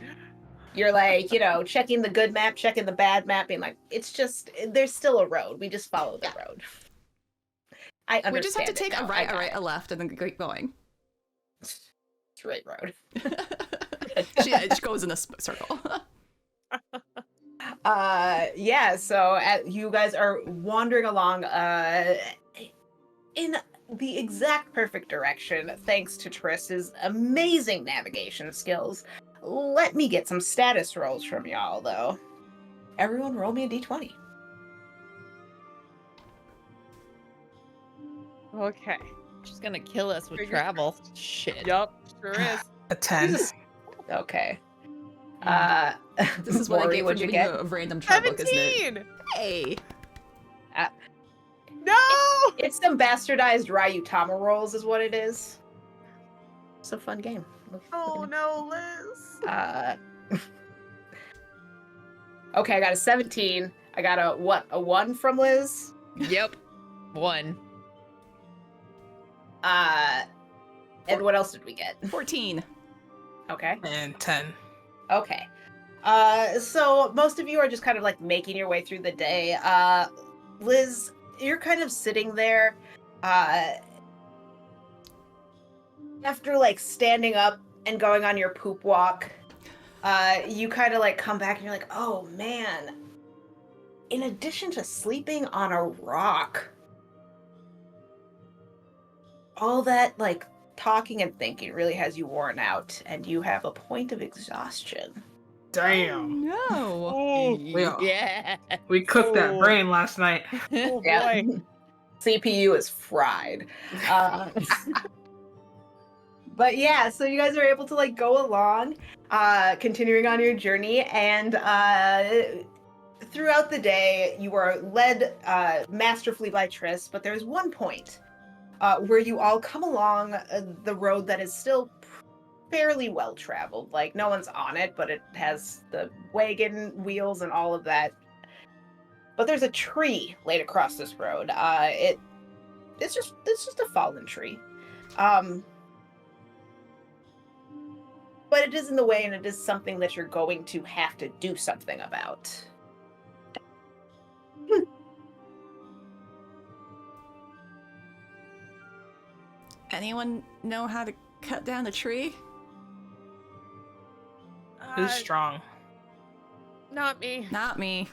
You're like, checking the good map, checking the bad map, being like, it's just, there's still a road. We just follow the road. I understand. We just have to it take now. a right, a left, and then keep going. Straight road. She goes in a circle. Yeah, so you guys are wandering along in the exact perfect direction thanks to Triss's amazing navigation skills. Let me get some status rolls from y'all, though. Everyone roll me a d20. Okay. She's gonna kill us with Fingers travel. Shit. Yup, sure is. A 10. Okay. This is what I Mori, get for what'd you giving you get? a random trap book, isn't it? 17! Hey! No! It's some bastardized Ryutama rolls is what it is. It's a fun game. Oh no, Liz. Okay, I got a 17. I got a 1 from Liz? Yep. 1. And what else did we get? 14. Okay. And 10. Okay. So most of you are just kind of like making your way through the day. Liz, you're kind of sitting there, after like standing up and going on your poop walk. You kind of like come back and you're like, oh man, in addition to sleeping on a rock, all that like talking and thinking really has you worn out, and you have a point of exhaustion. Damn. No. Oh, Yeah. We cooked that Oh. brain last night. oh Yeah. boy. CPU is fried. But yeah, so you guys are able to like go along, continuing on your journey, and throughout the day you are led masterfully by Triss. But there's one point where you all come along the road that is still fairly well traveled. Like no one's on it, but it has the wagon wheels and all of that. But there's a tree laid across this road. It's just a fallen tree. But it is in the way, and it is something that you're going to have to do something about. Anyone know how to cut down a tree? Who's strong? Not me. Not me.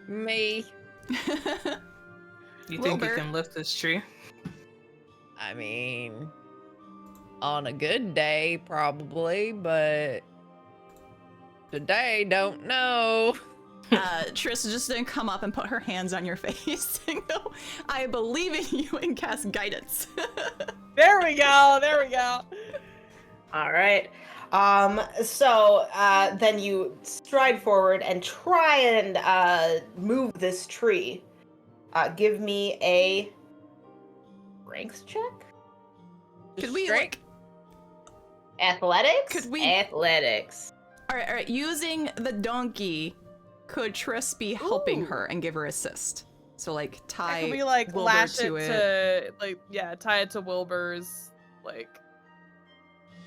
Me. You think Wilbur. you can lift this tree? I mean, on a good day, probably, but today, don't know. Triss is just gonna come up and put her hands on your face and go, I believe in you, and cast guidance. There we go. There we go. All right. So then you stride forward and try and move this tree. Give me a strength check. Could we Strength? Athletics. Could we- Athletics. All right. Using the donkey, could Triss be helping Ooh. her and give her assist? So like tie Could we like Wilbur lash to it it. to like tie it to Wilbur's like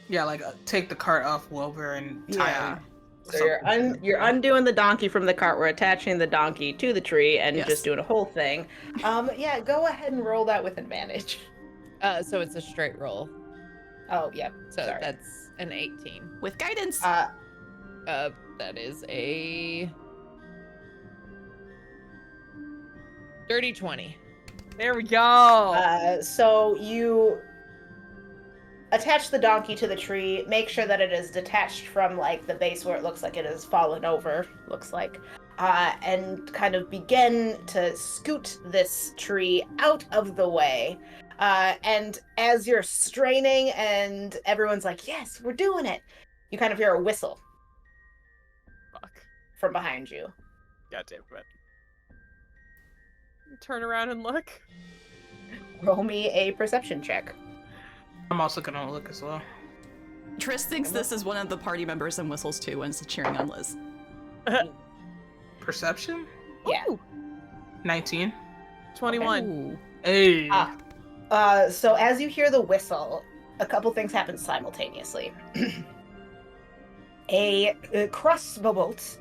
Yeah, like take the cart off Wilbur and tie Yeah. it. So you're undoing the donkey from the cart. We're attaching the donkey to the tree and Yes. just doing a whole thing. Yeah, go ahead and roll that with advantage. So it's a straight roll. Oh, yeah. So Sorry. that's an 18. with guidance. That is a dirty 20. there we go. So you attach the donkey to the tree, make sure that it is detached from like the base where it looks like it has fallen over, and kind of begin to scoot this tree out of the way. And as you're straining and everyone's like, yes, we're doing it, you kind of hear a whistle Fuck. from behind you. God damn it. Turn around and look. Roll me a perception check. I'm also gonna look as well. Triss thinks this is one of the party members and whistles too and is cheering on Liz. Perception? Yeah. Ooh, 19. 21. Ooh. Hey. So as you hear the whistle, a couple things happen simultaneously. A crossbow bolt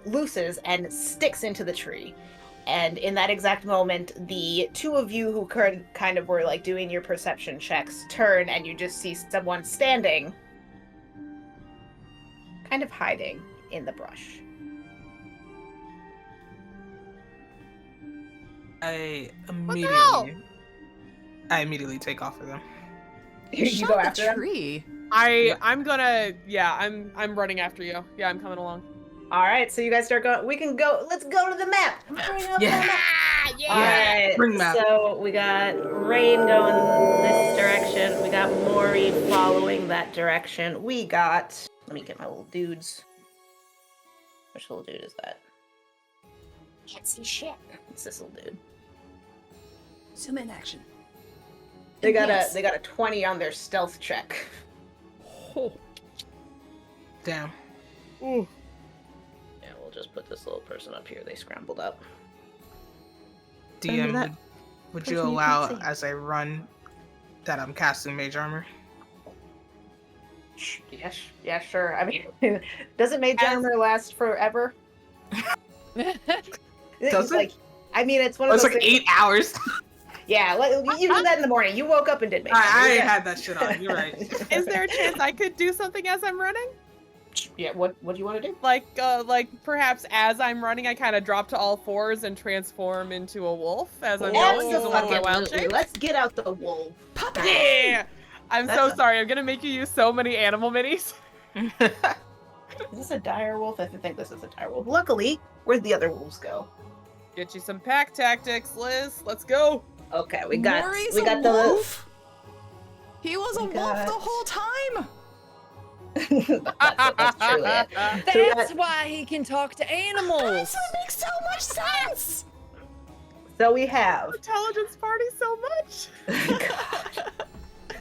looses and sticks into the tree. And in that exact moment, the two of you who kind of were like doing your perception checks turn, and you just see someone standing, kind of hiding in the brush. I hell? immediately take off of them. You Shut go the after them? tree. I'm gonna I'm running after you. Yeah, I'm coming along. All right, so you guys start going. We can go. Let's go to the map. Bring up the Yeah. map. Yeah. All right. Bring map. So we got Rain going this direction. We got Mori following that direction. We got. Let me get my little dudes. Which little dude is that? Can't see shit. It's this little dude. Zoom in action. They got Yes. a 20 on their stealth check. Oh. Damn. Ooh. Yeah, we'll just put this little person up here. They scrambled up. DM, that would you person you allow can't see. as I run that I'm casting mage armor? Yes, yeah, sure. I mean, doesn't mage As- armor last forever? Does It's it? like, I mean, it's one of It's those like things- 8 hours. Yeah, you did that in the morning. You woke up and did mage armor. I ain't Yeah. had that shit on. You're right. Is there a chance I could do something as I'm running? Yeah, what do you want to do? Like perhaps as I'm running, I kind of drop to all fours and transform into a wolf as I'm going using one of my wild Absolutely. shapes. Let's get out the wolf. Puppy! Yeah. I'm so That's- sorry. I'm gonna make you use so many animal minis. Is this a dire wolf? I think this is a dire wolf. Luckily, where'd the other wolves go? Get you some pack tactics, Liz. Let's go. Okay, we got Mori's we a got the wolf? He was a wolf the whole time. that's truly it. So we That's got- why he can talk to animals. That makes so much sense. So we have. Intelligence party so much. God.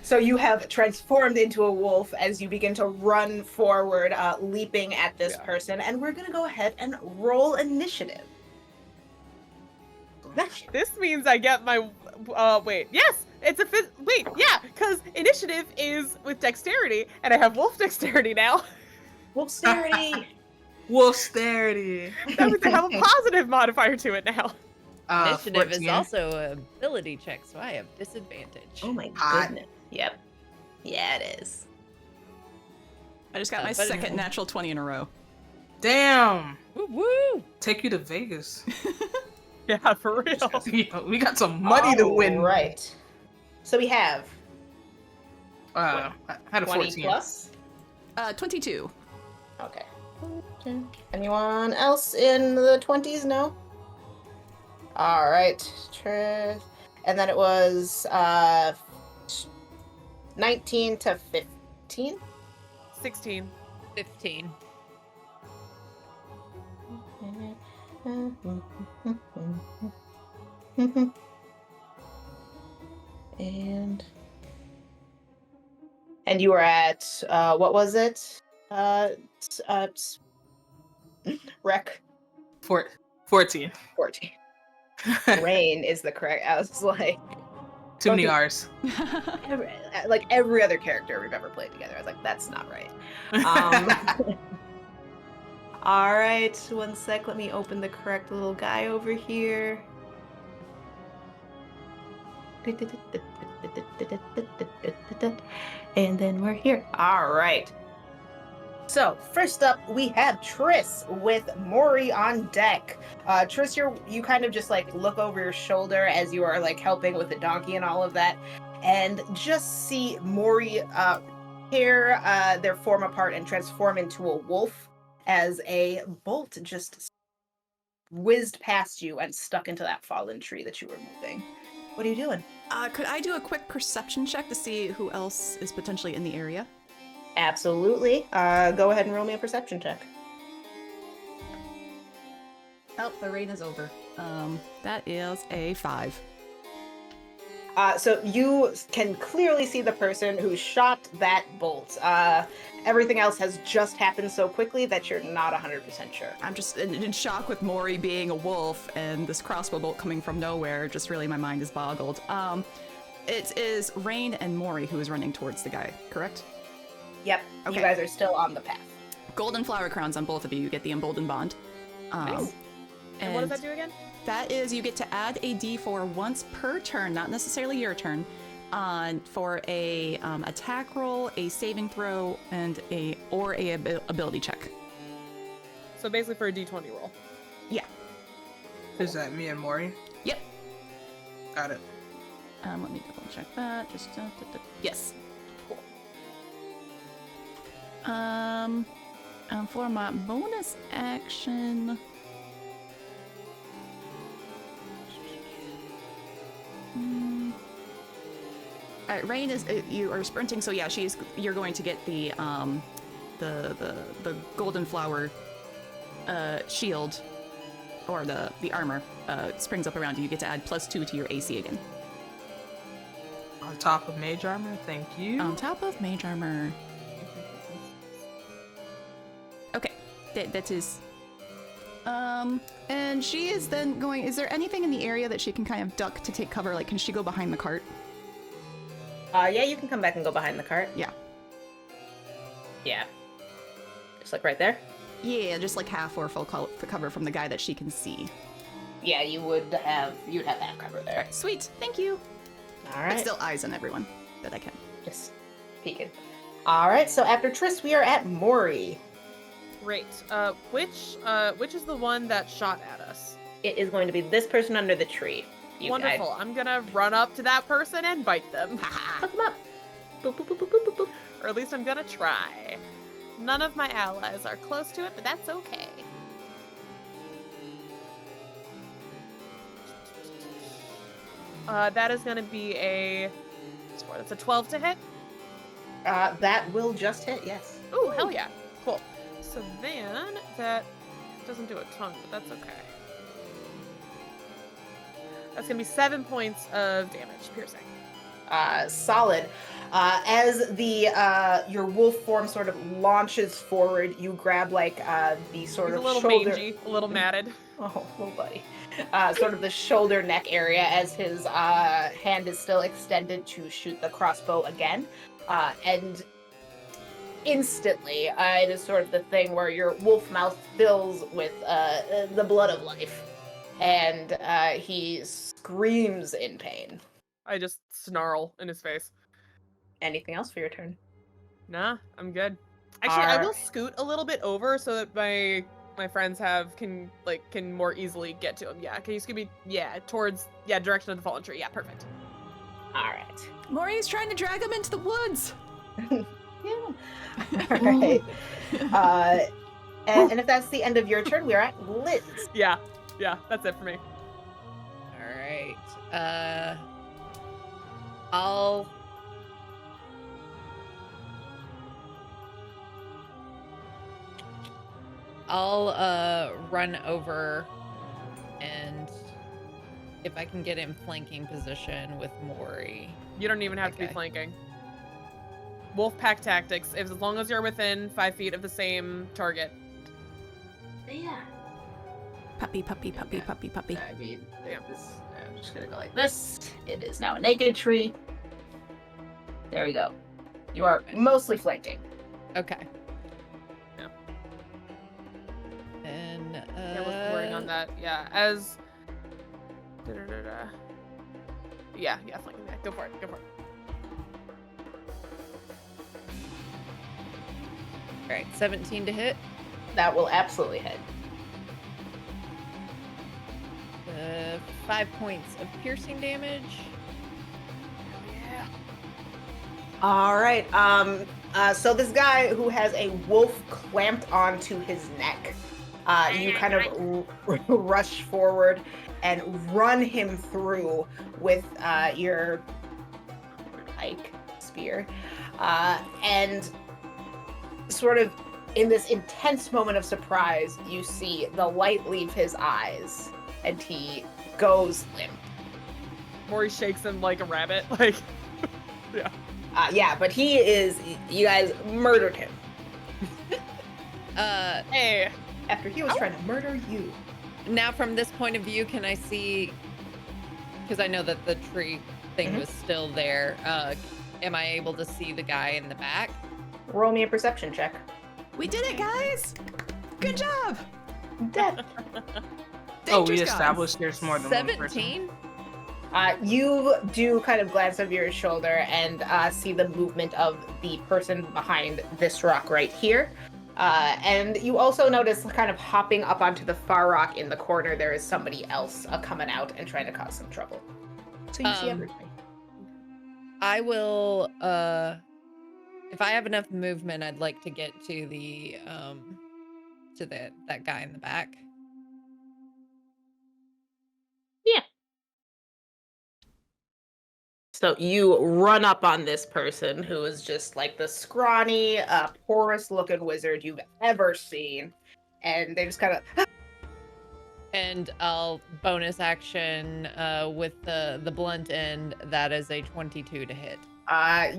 So you have transformed into a wolf as you begin to run forward, leaping at this person, and we're gonna go ahead and roll initiative. This means I get my. Wait. Yes, it's a wait. Yeah, because initiative is with dexterity, and I have wolf dexterity now. Wolfsterity. Wolfsterity. That means I have a positive modifier to it now. Initiative 14. is also an ability check, so I have disadvantage. Oh my Hot. goodness. Yep. Yeah, it is. I just got my but- second natural 20 in a row. Damn. Woo woo! Take you to Vegas. Yeah, for real. Yeah, we got some money to win. Right. So we have I had a 20 14. plus. 22. Okay. Anyone else in the 20s? No? Alright. And then it was 19 to 15. 16. 15. And you were at what was it? Rec 14. 14. Rain is the correct. I was like, Too many Okay. R's. like every other character we've ever played together. I was like, that's not right. All right, one sec. Let me open the correct little guy over here. And then we're here. All right. So first up, we have Triss with Mori on deck. Triss, you kind of just like look over your shoulder as you are like helping with the donkey and all of that, and just see Mori tear their form apart and transform into a wolf as a bolt just whizzed past you and stuck into that fallen tree that you were moving. What are you doing? Could I do a quick perception check to see who else is potentially in the area? Absolutely. Go ahead and roll me a perception check. Oh, the rain is over. That is a 5. So you can clearly see the person who shot that bolt. Everything else has just happened so quickly that you're not 100% sure. I'm just in shock with Mori being a wolf and this crossbow bolt coming from nowhere. Just really, my mind is boggled. It is Rain and Mori who is running towards the guy, correct? Yep, Okay. you guys are still on the path. Golden flower crowns on both of you. You get the emboldened bond. Nice. And what does that do again? That is, you get to add a d4 once per turn, not necessarily your turn, for a attack roll, a saving throw, and a ability check. So basically for a d20 roll. Yeah. Is that me and Mori? Yep. Got it. Let me double check that. Just yes. Cool. For my bonus action. Alright, Rain is you are sprinting, so yeah, you're going to get the golden flower shield or the armor springs up around you. You get to add +2 to your AC again. On top of mage armor, thank you. On top of mage armor. Okay, that is. And she is then going. Is there anything in the area that she can kind of duck to take cover? Like, can she go behind the cart? Yeah, you can come back and go behind the cart. Yeah. Yeah. Just like right there? Yeah, just like half or full cover from the guy that she can see. Yeah, you'd have half cover there. Alright, sweet. Thank you. All But right. still eyes on everyone that I can. Just peeking. All right, so after Triss, we are at Mori. Great. Which is the one that shot at us? It is going to be this person under the tree. Wonderful. I'm gonna run up to that person and bite them. Look them up. Boop, boop, boop, boop, boop, boop, boop. Or at least I'm gonna try. None of my allies are close to it, but that's okay. That is gonna be a That's a 12 to hit. That will just hit, yes. Ooh, hell yeah. Cool. So then that doesn't do a ton, but that's okay. That's gonna be 7 points of damage, piercing. Solid. As the your wolf form sort of launches forward, you grab like the sort He's of a little shoulder. mangy, a little matted. Oh, little buddy. Sort of the shoulder neck area as his hand is still extended to shoot the crossbow again. And instantly, it is sort of the thing where your wolf mouth fills with the blood of life. And he screams in pain. I just snarl in his face. Anything else for your turn? Nah, I'm good. Actually, I will Alright. scoot a little bit over so that my friends can more easily get to him. Yeah, can you scoot me? Yeah, towards direction of the fallen tree. Yeah, perfect. Alright. Mori's trying to drag him into the woods. Yeah. Alright. And if that's the end of your turn, we're at Liz. Yeah, that's it for me. All right. I'll run over, and if I can get in flanking position with Mori. You don't even have to be Okay. flanking. Wolf pack tactics. As long as you're within 5 feet of the same target. Yeah. Puppy. I mean, I'm just gonna go like this. It is now a naked tree. There we go. You are mostly flanking. Okay. Yeah. And I wasn't worrying on that. Yeah, as. Yeah, flanking that. Go for it. All right, 17 to hit. That will absolutely hit. 5 points of piercing damage. Yeah. All right. So this guy who has a wolf clamped onto his neck, you kind of rush forward and run him through with your pike spear, and sort of in this intense moment of surprise, you see the light leave his eyes, and he goes limp. Mori shakes him like a rabbit. Like, yeah. Yeah, but he is. You guys murdered him Hey. after he was trying to murder you. Now, from this point of view, can I see? Because I know that the tree thing was still there. Am I able to see the guy in the back? Roll me a perception check. We did it, guys! Good job! Death. Oh, we Danger's gone. established there's more than one person. 17. You do kind of glance over your shoulder and see the movement of the person behind this rock right here. And you also notice kind of hopping up onto the far rock in the corner, there is somebody else coming out and trying to cause some trouble. So you see everything. I will, if I have enough movement, I'd like to get to that guy in the back. So you run up on this person who is just like the scrawny, porous-looking wizard you've ever seen, and they just kind of. And I'll bonus action with the blunt end. That is a 22 to hit.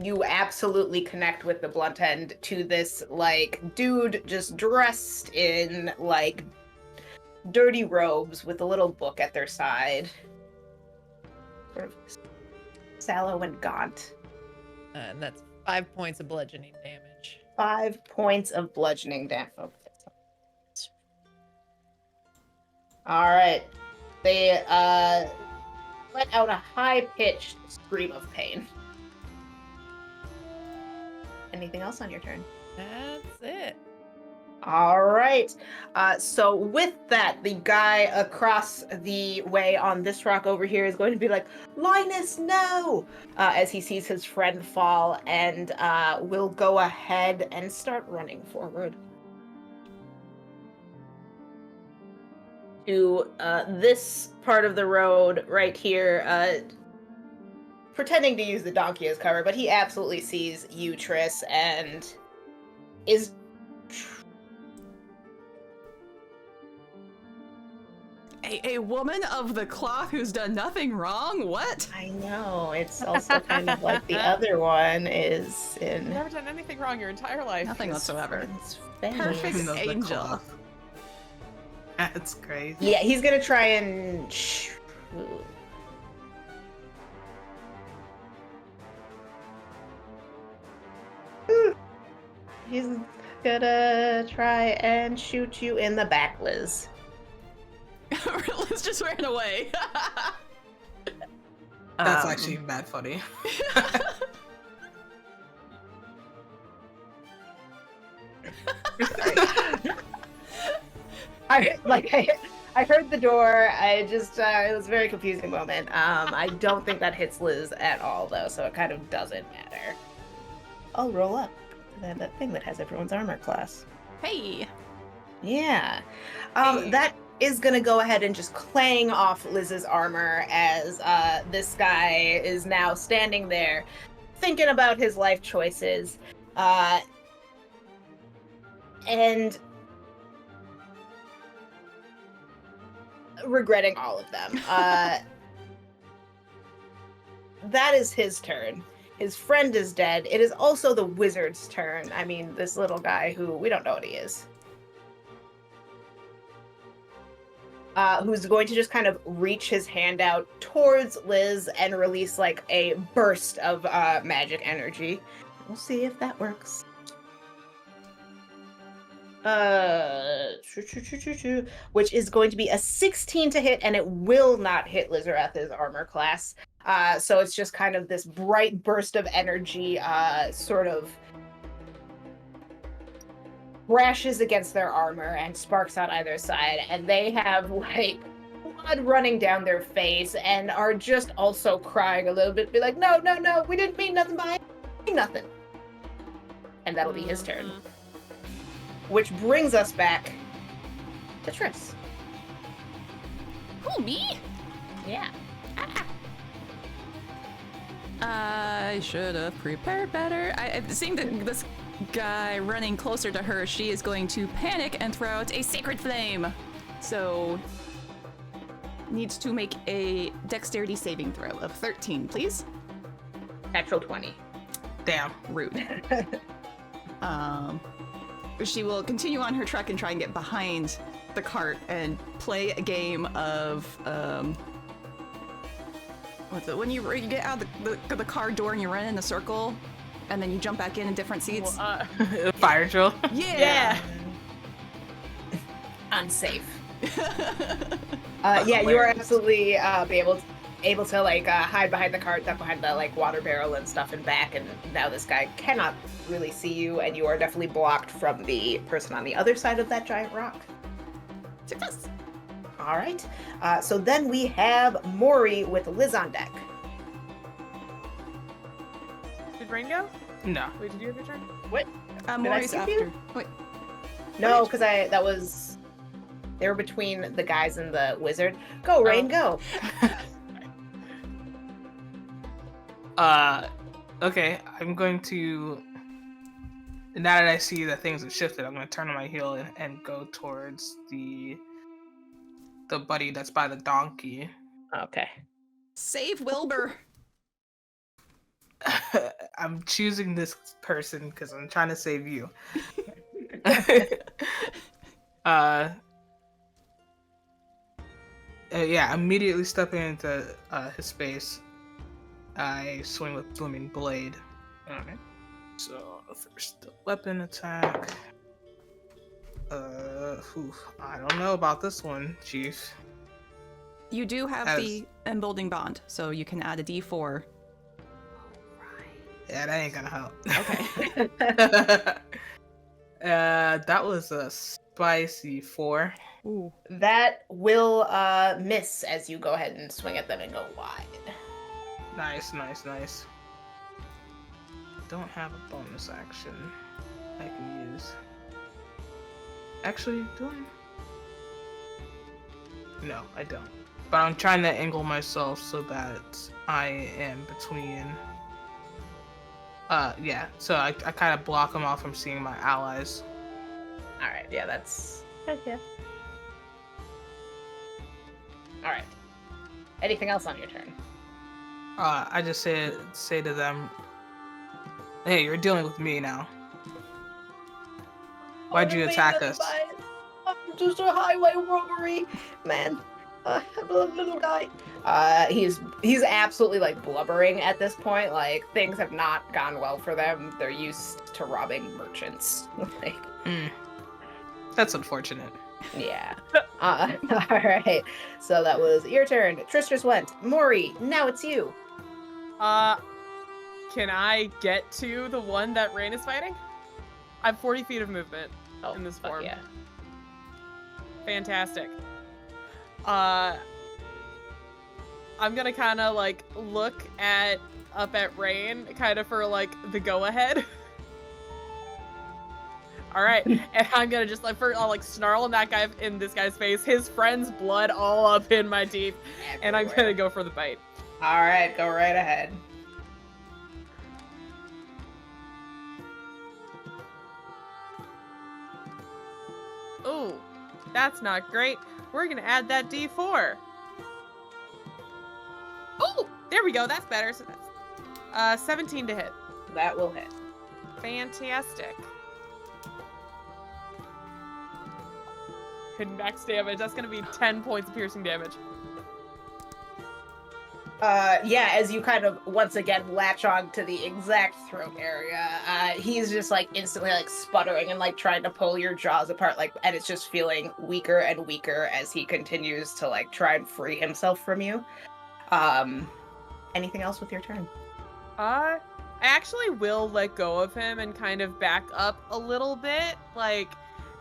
You absolutely connect with the blunt end to this like dude just dressed in like dirty robes with a little book at their side, sort of sallow and gaunt. And that's 5 points of bludgeoning damage. 5 points of bludgeoning damage. All right. They let out a high-pitched scream of pain. Anything else on your turn? That's it. All right. So with that, the guy across the way on this rock over here is going to be like, Linus, no! As he sees his friend fall, and will go ahead and start running forward to this part of the road right here. pretending to use the donkey as cover, but he absolutely sees you, Triss, and is A woman of the cloth who's done nothing wrong? What? I know, it's also kind of like the other one is in Never done anything wrong your entire life. Nothing his whatsoever. friend's face. Perfect Of the angel. cloth. That's crazy. Yeah, he's gonna try and he's gonna try and shoot you in the back, Liz. Liz just ran away. That's actually bad funny. I heard the door. I just it was a very confusing moment. I don't think that hits Liz at all though, so it kind of doesn't matter. I'll roll up to that thing that has everyone's armor class. Hey. Yeah. Hey. That is gonna go ahead and just clang off Liz's armor as this guy is now standing there thinking about his life choices. And regretting all of them. That is his turn. His friend is dead. It is also the wizard's turn. I mean, this little guy who we don't know what he is. Who's going to just kind of reach his hand out towards Liz and release like a burst of magic energy. We'll see if that works. Which is going to be a 16 to hit, and it will not hit Lizareth's armor class. So it's just kind of this bright burst of energy, sort of crashes against their armor and sparks on either side, and they have like blood running down their face and are just also crying a little bit, be like, no, we didn't mean nothing by it. Nothing. And that'll be his turn. Which brings us back to Triss. Who, me? Yeah. I should have prepared better. Seeing this guy running closer to her, she is going to panic and throw out a sacred flame. So, needs to make a dexterity saving throw of 13, please. Natural 20. Damn. Rude. She will continue on her trek and try and get behind the cart and play a game of what's it? When you get out of the car door and you run in a circle, and then you jump back in different seats. Fire drill. Yeah. Unsafe. Yeah, you are absolutely able to like hide behind the cart, duck behind the like water barrel and stuff and back, and now this guy cannot really see you, and you are definitely blocked from the person on the other side of that giant rock. Success. All right. So then we have Mori with Liz on deck. Did Rain go? No. Wait, did you have your turn? What? Mori's skip after. you? Wait. No, because they were between the guys and the wizard. Go, Rain, go. Okay, I'm going to, now that I see that things have shifted, I'm going to turn on my heel and go towards the buddy that's by the donkey. Okay. Save Wilbur. I'm choosing this person because I'm trying to save you. Yeah, immediately stepping into his space, I swing with Blooming Blade. Okay. So first the weapon attack. I don't know about this one, Chief. You do have the emboldening bond, so you can add a D4. Yeah, that ain't gonna help. Okay. That was a spicy 4. Ooh. That will miss as you go ahead and swing at them and go wide. Nice. Don't have a bonus action I can use. Actually, do I? No, I don't. But I'm trying to angle myself so that I am between. Yeah. So I kind of block him off from seeing my allies. All right, yeah, that's okay. All right. Anything else on your turn? I just say to them, "Hey, you're dealing with me now. Why'd you attack us?" I'm just a highway robbery, man. I'm a little guy. He's absolutely like blubbering at this point. Like things have not gone well for them. They're used to robbing merchants. Like, That's unfortunate. yeah. All right. So that was your turn. Tristras went. Mori, now it's you. Can I get to the one that Rain is fighting? I have 40 feet of movement in this fuck form. Yeah. Fantastic. I'm gonna kind of like look up at Rain, kind of for like the go ahead. All right, and I'm gonna just like I'll like snarl in this guy's face, his friend's blood all up in my teeth, and I'm gonna go for the bite. All right, go right ahead. Ooh, that's not great. We're gonna add that D4. Oh, there we go. That's better. So that's 17 to hit. That will hit. Fantastic. Hidden max damage. That's gonna be 10 points of piercing damage. Yeah, as you kind of once again latch on to the exact throat area, he's just like instantly like sputtering and like trying to pull your jaws apart, like, and it's just feeling weaker and weaker as he continues to like try and free himself from you. Anything else with your turn? I actually will let go of him and kind of back up a little bit, like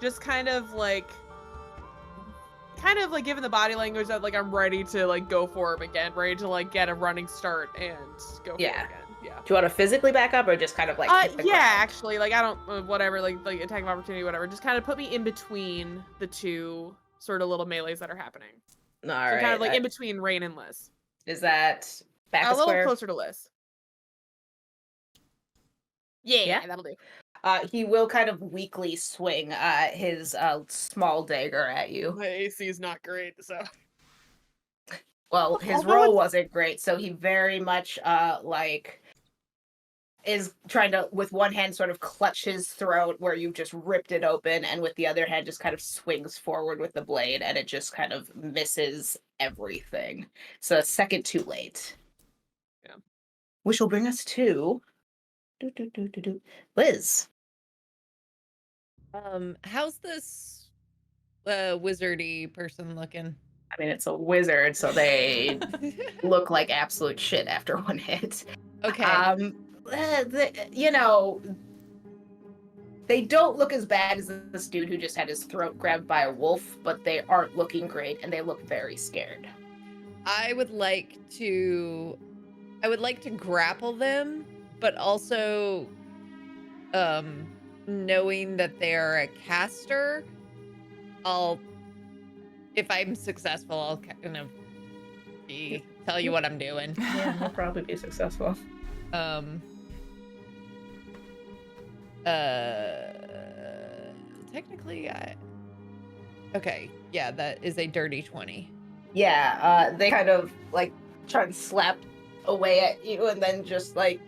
just kind of like given the body language that like I'm ready to like go for him again, ready to like get a running start and go for him again. Yeah. Do you want to physically back up or just kind of like hit the yeah, ground? actually, like I don't whatever, like attack of opportunity, whatever. Just kind of put me in between the two sort of little melees that are happening. All so right. Kind of like in between Rain and Liz. Is that back a little square? closer to Liz. Yeah, that'll do. He will kind of weakly swing his small dagger at you. My AC is not great, so. Well, his roll wasn't great, so he very much like is trying to with one hand sort of clutch his throat where you just ripped it open, and with the other hand just kind of swings forward with the blade, and it just kind of misses everything. So a second too late. Yeah. Which will bring us to Liz. How's this wizardy person looking? I mean, it's a wizard, so they look like absolute shit after one hit. Okay. You know, they don't look as bad as this dude who just had his throat grabbed by a wolf, but they aren't looking great, and they look very scared. I would like to grapple them, but also, knowing that they're a caster, if I'm successful, I'll kind of tell you what I'm doing. Yeah, he'll probably be successful. Technically, okay, yeah, that is a dirty 20. Yeah, they kind of like try and slap away at you and then just like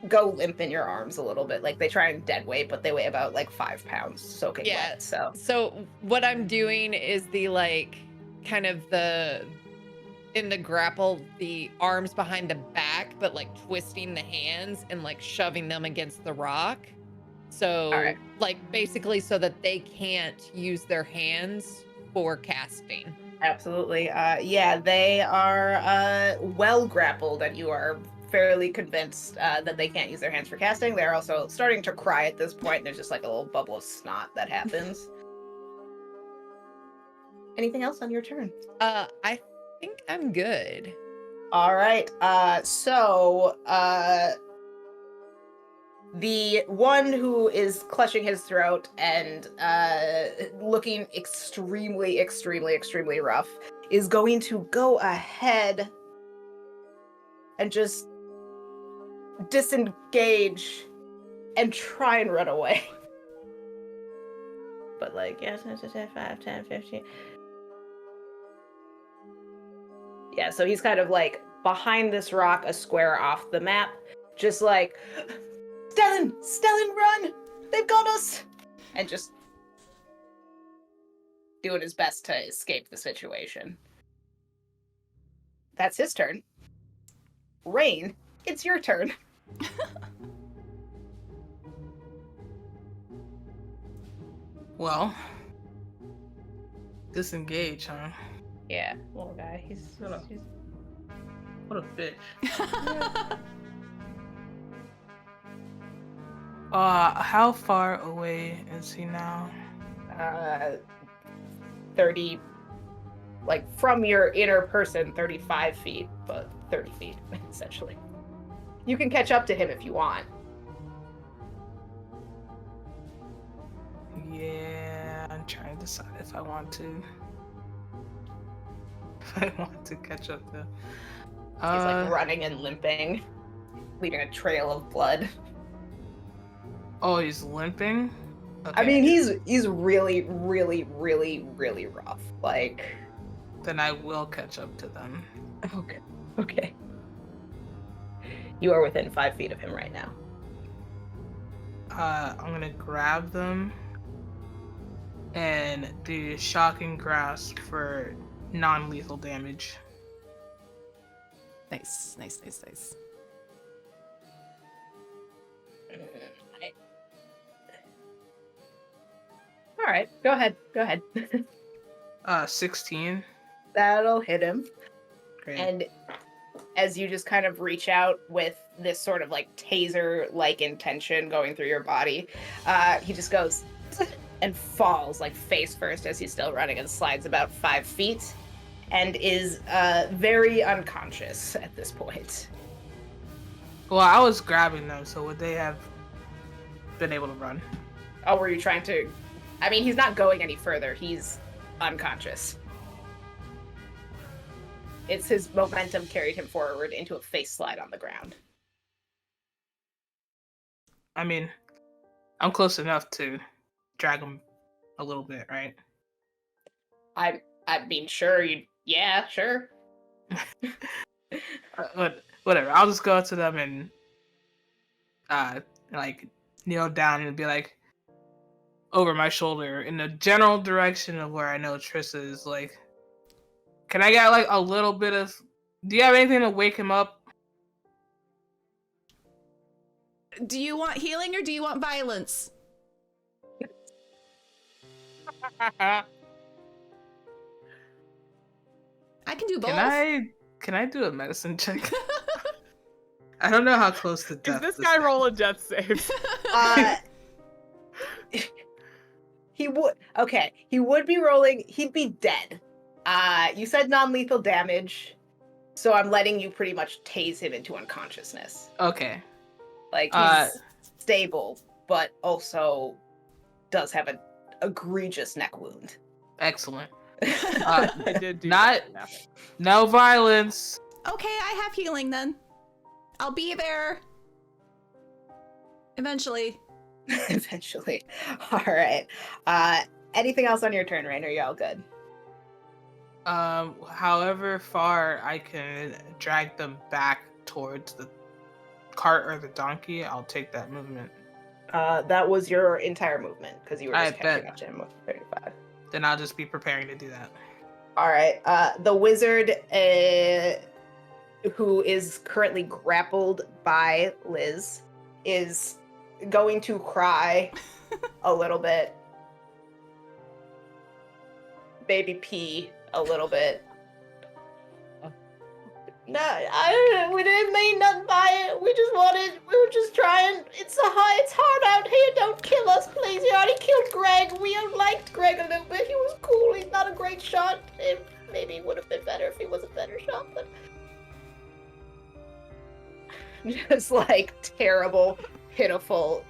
go limp in your arms a little bit. Like they try and dead weight, but they weigh about like 5 pounds soaking wet. So what I'm doing is the like kind of in the grapple, the arms behind the back, but like twisting the hands and like shoving them against the rock. So like basically so that they can't use their hands for casting. Absolutely. Yeah, they are well grappled, and you are fairly convinced that they can't use their hands for casting. They're also starting to cry at this point. There's just like a little bubble of snot that happens. Anything else on your turn? I think I'm good. All right. So the one who is clutching his throat and looking extremely, extremely, extremely rough is going to go ahead and just disengage and try and run away. But like, yes, 5, 10, 15. Yeah, so he's kind of like behind this rock, a square off the map, just like, Stellan, run! They've got us! And just doing his best to escape the situation. That's his turn. Rain, it's your turn. Well, disengage, huh? Yeah, little guy. He's What a bitch. How far away is he now? 30, like from your inner person, 35 feet, but 30 feet, essentially. You can catch up to him if you want. Yeah, I'm trying to decide if I want to. If I want to catch up to. He's like running and limping, leaving a trail of blood. Oh, he's limping? Okay. I mean, he's really, really, really, really rough. Like. Then I will catch up to them. Okay. You are within 5 feet of him right now. I'm gonna grab them and do shocking grasp for non-lethal damage. Nice. All right, go ahead. 16. That'll hit him. Great. And as you just kind of reach out with this sort of like taser-like intention going through your body, he just goes and falls like face first as he's still running and slides about 5 feet and is very unconscious at this point. Well, I was grabbing them, so would they have been able to run? Oh, were you trying to... I mean, he's not going any further. He's unconscious. It's his momentum carried him forward into a face slide on the ground. I mean, I'm close enough to drag him a little bit, right? I mean, sure. Yeah, sure. But whatever. I'll just go up to them and like kneel down and be like over my shoulder in the general direction of where I know Trissa is. Like, can I get like a little bit of? Do you have anything to wake him up? Do you want healing or do you want violence? I can do both. Can I do a medicine check? I don't know how close to death. Is this guy rolling death saves? He would. Okay, he would be rolling. He'd be dead. You said non-lethal damage, so I'm letting you pretty much tase him into unconsciousness. Okay. Like, he's stable, but also does have an egregious neck wound. Excellent. I did do not that. No violence. Okay, I have healing then. I'll be there. Eventually. Eventually. All right. Anything else on your turn, Rain? Are you all good? However far I can drag them back towards the cart or the donkey, I'll take that movement. That was your entire movement because you were just catching bet. up to him with 35. Then I'll just be preparing to do that. All right. The wizard, who is currently grappled by Liz, is going to cry a little bit. Baby pee a little bit. No, we didn't mean nothing by it. We were just trying. It's hard out here. Don't kill us, please. You already killed Greg. We liked Greg a little bit. He was cool. He's not a great shot. Maybe it would have been better if he was a better shot, but... Just like terrible, pitiful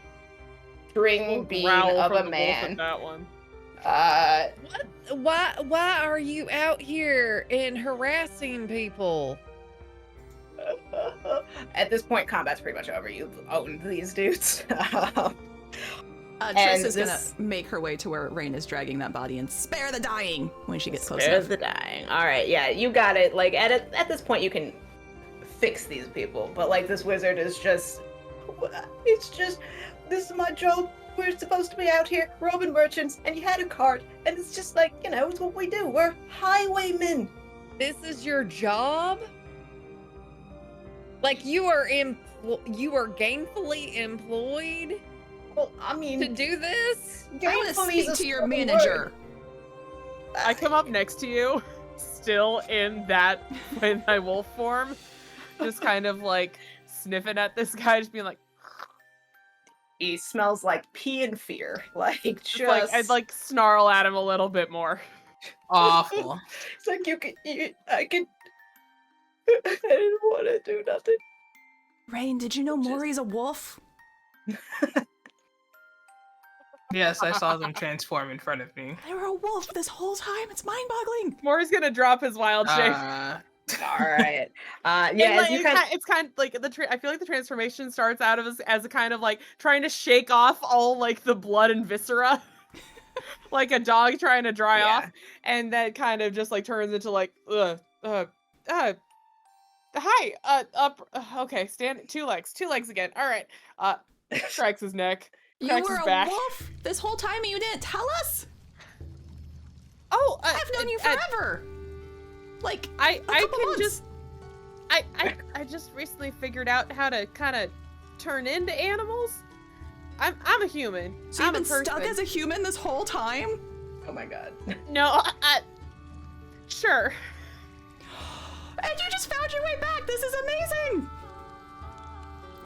string bean of a man. That one. Why are you out here and harassing people? At this point, combat's pretty much over. You've owned these dudes. Triss And is this- gonna make her way to where Rain is dragging that body and spare the dying when she gets close Spare enough. the dying. All right, yeah, you got it. Like at this point, you can fix these people, but like this wizard is just. It's just. This is my job. We're supposed to be out here robbing merchants, and you had a cart, and it's just like it's what we do. We're highwaymen. This is your job? Like you are gainfully employed Well, I mean, to do this? I want to gainfully is speak a to your strong manager. word. I come up next to you, still in my wolf form, just kind of like sniffing at this guy, just being like, He smells like pee and fear. Like just like I'd like snarl at him a little bit more. Awful. It's like I can. I didn't want to do nothing. Rain, did you know Mori's a wolf? Yes, I saw them transform in front of me. They were a wolf this whole time. It's mind-boggling. Mori's gonna drop his wild shape. All right. And, Yeah, like, as you it's kind of like I feel like the transformation starts out as a kind of like trying to shake off all like the blood and viscera, like a dog trying to dry off, and that kind of just like turns into like hi okay, stand two legs again. All right, strikes his neck, You cracks were his a back. wolf this whole time and you didn't tell us? Oh, I've known you forever. Like, I couple can months. just I just recently figured out how to kind of turn into animals. I'm a human. so you've I'm a been stuck person. as a human this whole time? oh my god. No, sure. And you just found your way back. This is amazing.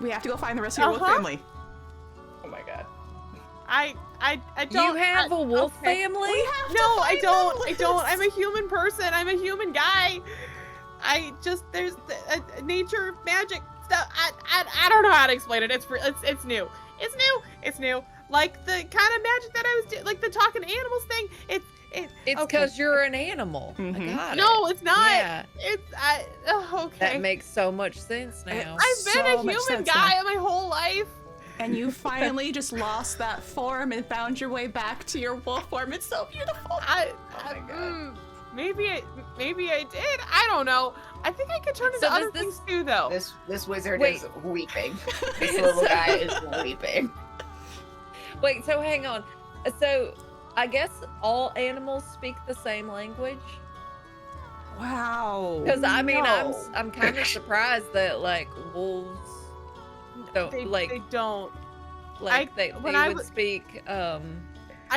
We have to go find the rest of your wolf Uh-huh. family. Oh my god. I don't. You have a wolf okay. family? We have to No, I find don't. them, I don't. Liz. I'm a human person. I'm a human guy. There's nature magic stuff. I don't know how to explain it. It's new. It's new. Like the kind of magic that I was doing, like the talking animals thing. It's It's okay. because you're an animal. Mhm. I got it. No, it's not. Yeah, Okay. that makes so much sense now. I've been so a much human sense guy my whole life. And you finally just lost that form and found your way back to your wolf form. It's so beautiful. Maybe I did. I don't know. I think I could turn into So does other this- things too, though. This wizard Wait. is weeping. This little guy is weeping. Wait, so hang on. So I guess all animals speak the same language? Wow. Because I mean, No. I'm kind of surprised that like wolves don't they like don't. they when I would was- speak I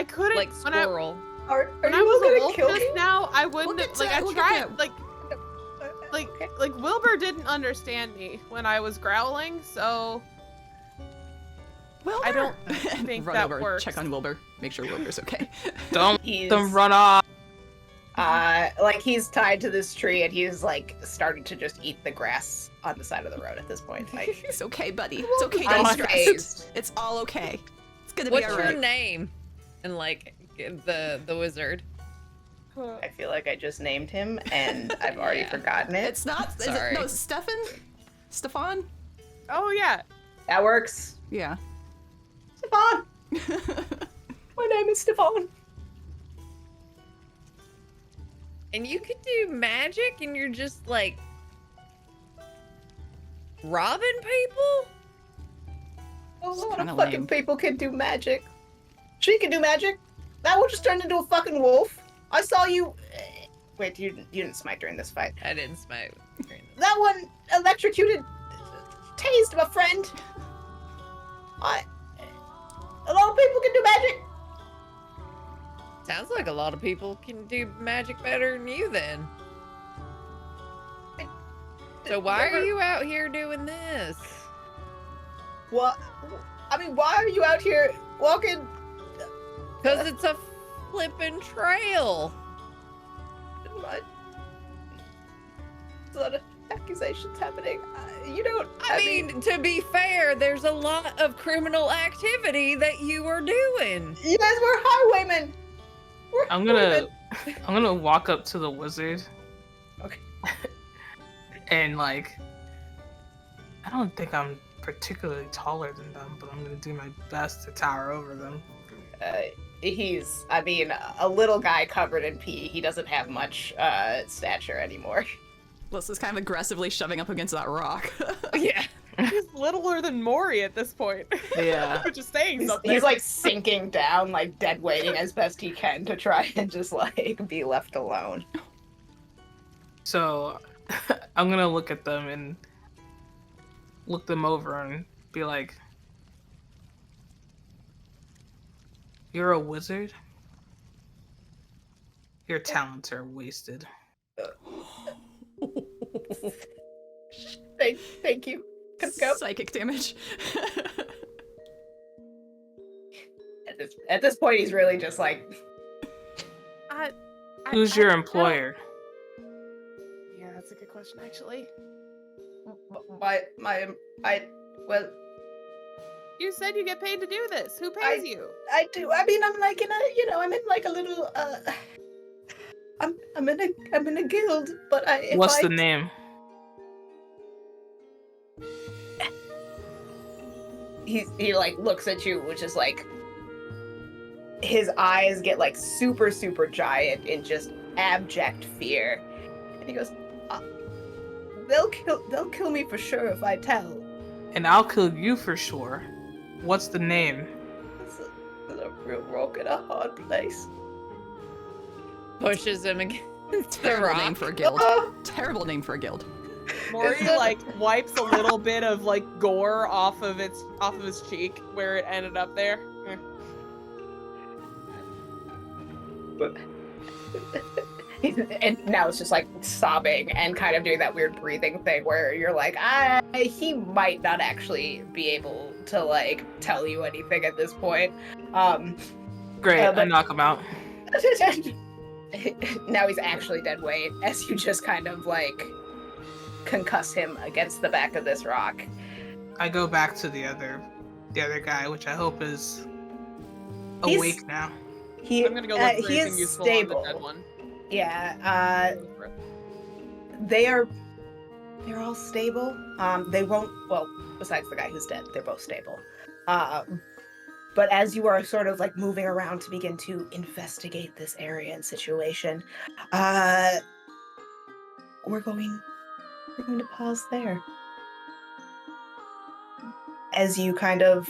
couldn't. like when I squirrel. Are when you I was all a gonna wolf kill just me? now, I wouldn't get have, to like that, I we'll get tried there. like Wilbur didn't understand me when I was growling, so Wilbur. I don't think Run that over, works. check on Wilbur, make sure Wilbur's okay. Don't He's let them run off. like he's tied to this tree and he's like starting to just eat the grass on the side of the road at this point. Like It's okay, buddy. It's okay. I'm Don't stress. amazed. It's all okay. It's gonna What's be your alright. name? And like the wizard. I feel like I just named him and I've already Yeah. forgotten it. It's not. Is it, Sorry. no, Stefan? Stefan? Oh yeah. That works. Yeah. Stefan! My name is Stefan. And you could do magic and you're just like robbing people? A lot of kinda fucking lame. people can do magic. She can do magic. That one just turned into a fucking wolf. I saw you. Wait, you didn't smite during this fight. I didn't smite. That one electrocuted, tased my friend. A lot of people can do magic. Sounds like a lot of people can do magic better than you then. So why are you out here doing this? What? I mean, why are you out here walking? Because it's a flippin' trail. There's a lot of accusations happening. You don't. I mean, to be fair, there's a lot of criminal activity that you are doing. you guys were highwaymen. I'm gonna walk up to the wizard. Okay. And like, I don't think I'm particularly taller than them, but I'm gonna do my best to tower over them. He's, I mean, a little guy covered in pee. He doesn't have much stature anymore. Lissa's kind of aggressively shoving up against that rock. Yeah. He's littler than Mori at this point. Yeah. Which is saying something. He's like sinking down, like dead weighting as best he can to try and just like be left alone. So I'm gonna look at them and look them over and be like, "You're a wizard? Your talents are wasted." Thank you. Go. Psychic damage. At this point, he's really just like. Who's your employer? Yeah, that's a good question, actually. Well, You said you get paid to do this. Who pays you? I do. I mean, I'm like in a, I'm in like a little, I'm in a guild, but What's the name? He like looks at you, which is like his eyes get like super giant in just abject fear, and he goes, "They'll kill me for sure if I tell." And I'll kill you for sure. What's the name? It's a real rock in a hard place. Pushes him against the Terrible rock. name for a guild. Terrible name for a guild. Mori like wipes a little bit of like gore off of his cheek where it ended up there. But and now it's just like sobbing and kind of doing that weird breathing thing where you're like, he might not actually be able to like tell you anything at this point. Great, I knock him out. Now he's actually dead weight as you just kind of like concuss him against the back of this rock. I go back to the other guy, which I hope is awake now. I'm gonna go look for he anything is useful stable. on the dead one. Yeah, they're all stable. They won't, well, besides the guy who's dead, they're both stable. But as you are sort of like moving around to begin to investigate this area and situation, we're going to pause there. As you kind of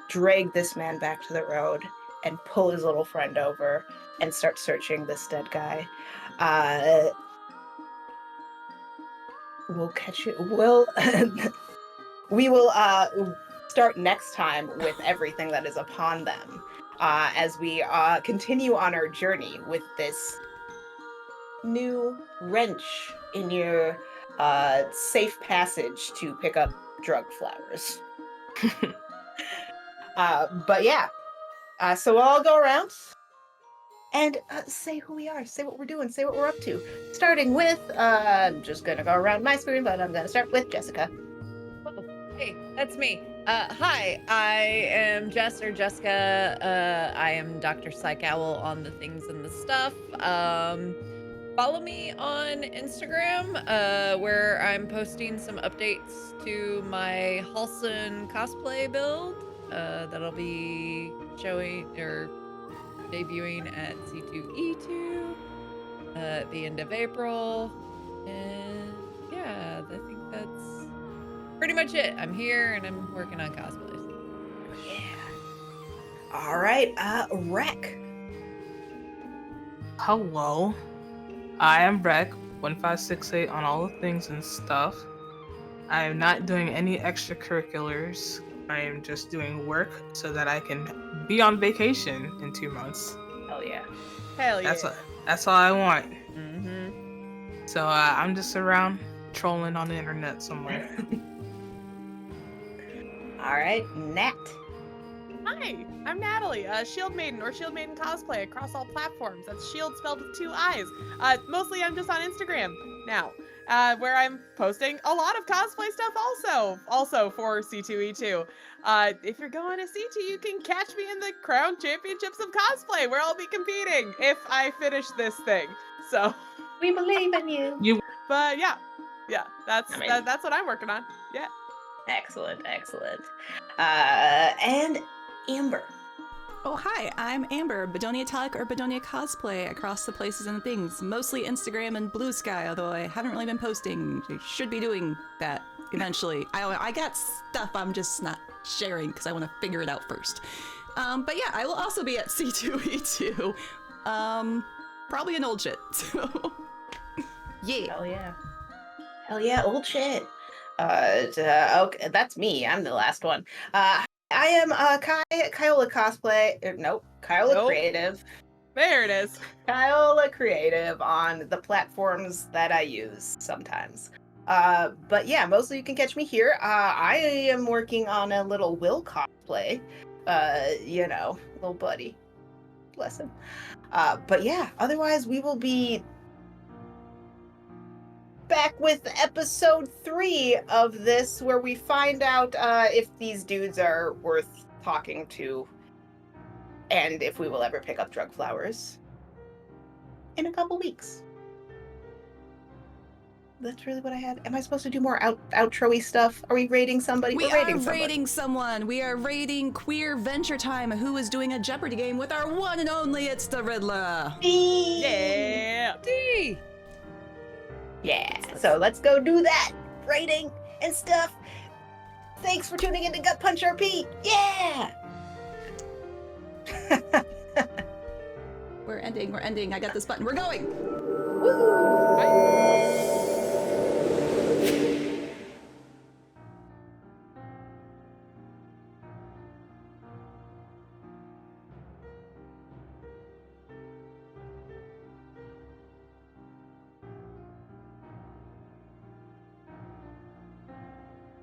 drag this man back to the road and pull his little friend over and start searching this dead guy, we'll catch you. We will start next time with everything that is upon them, as we continue on our journey with this new wrench in your safe passage to pick up drug flowers. But yeah, so we'll all go around and say who we are, say what we're doing, say what we're up to. Starting with, I'm just gonna go around my screen, but I'm gonna start with Jessica. Oh, hey, that's me. Hi, I am Jess or Jessica. I am Dr. Psych Owl on the things and the stuff. Follow me on Instagram, where I'm posting some updates to my Halson cosplay build that'll be showing or debuting at C2E2 at the end of April. And yeah, I think that's pretty much it. I'm here and I'm working on cosplays. Yeah. All right, Rec. Hello, I am Rec 1568 on all the things and stuff. I am not doing any extracurriculars. I am just doing work so that I can be on vacation in 2 months. Hell yeah. Hell yeah. That's all I want. Mm-hmm. So I'm just around trolling on the internet somewhere. All right, Nat. Hi, I'm Natalie, Shield Maiden or Shield Maiden cosplay across all platforms. That's Shield spelled with 2 I's. Mostly I'm just on Instagram now, where I'm posting a lot of cosplay stuff also for C2E2. if you're going to C2, you can catch me in the Crown Championships of Cosplay, where I'll be competing if I finish this thing. So, We believe in you. but yeah, that's Amazing. that's what I'm working on. Yeah. Excellent. And Amber. Oh, hi, I'm Amber, Bedonia Talk or Bedonia Cosplay across the places and things. Mostly Instagram and Blue Sky, although I haven't really been posting. I should be doing that eventually. I got stuff I'm just not sharing because I want to figure it out first. But yeah, I will also be at C2E2. Probably an old shit, so yeah. Hell yeah, old shit. Okay, that's me. I'm the last one. I am Kyola Cosplay. Kyola Nope. Creative. There it is. Kyola Creative on the platforms that I use sometimes. But yeah, mostly you can catch me here. I am working on a little Will cosplay. Little buddy. Bless him. But yeah, otherwise we will be back with episode 3 of this, where we find out if these dudes are worth talking to and if we will ever pick up drug flowers in a couple weeks. That's really what I had. Am I supposed to do more outro-y stuff? Are we rating somebody? We We're are rating somebody. rating someone. We are rating Queer Venture Time, who is doing a Jeopardy game with our one and only It's the Riddler. Yeah. D. Yeah, so let's go do that. Rating and stuff. Thanks for tuning in to GutPunchRP. Yeah! We're ending. I got this button. We're going. Woo! Bye.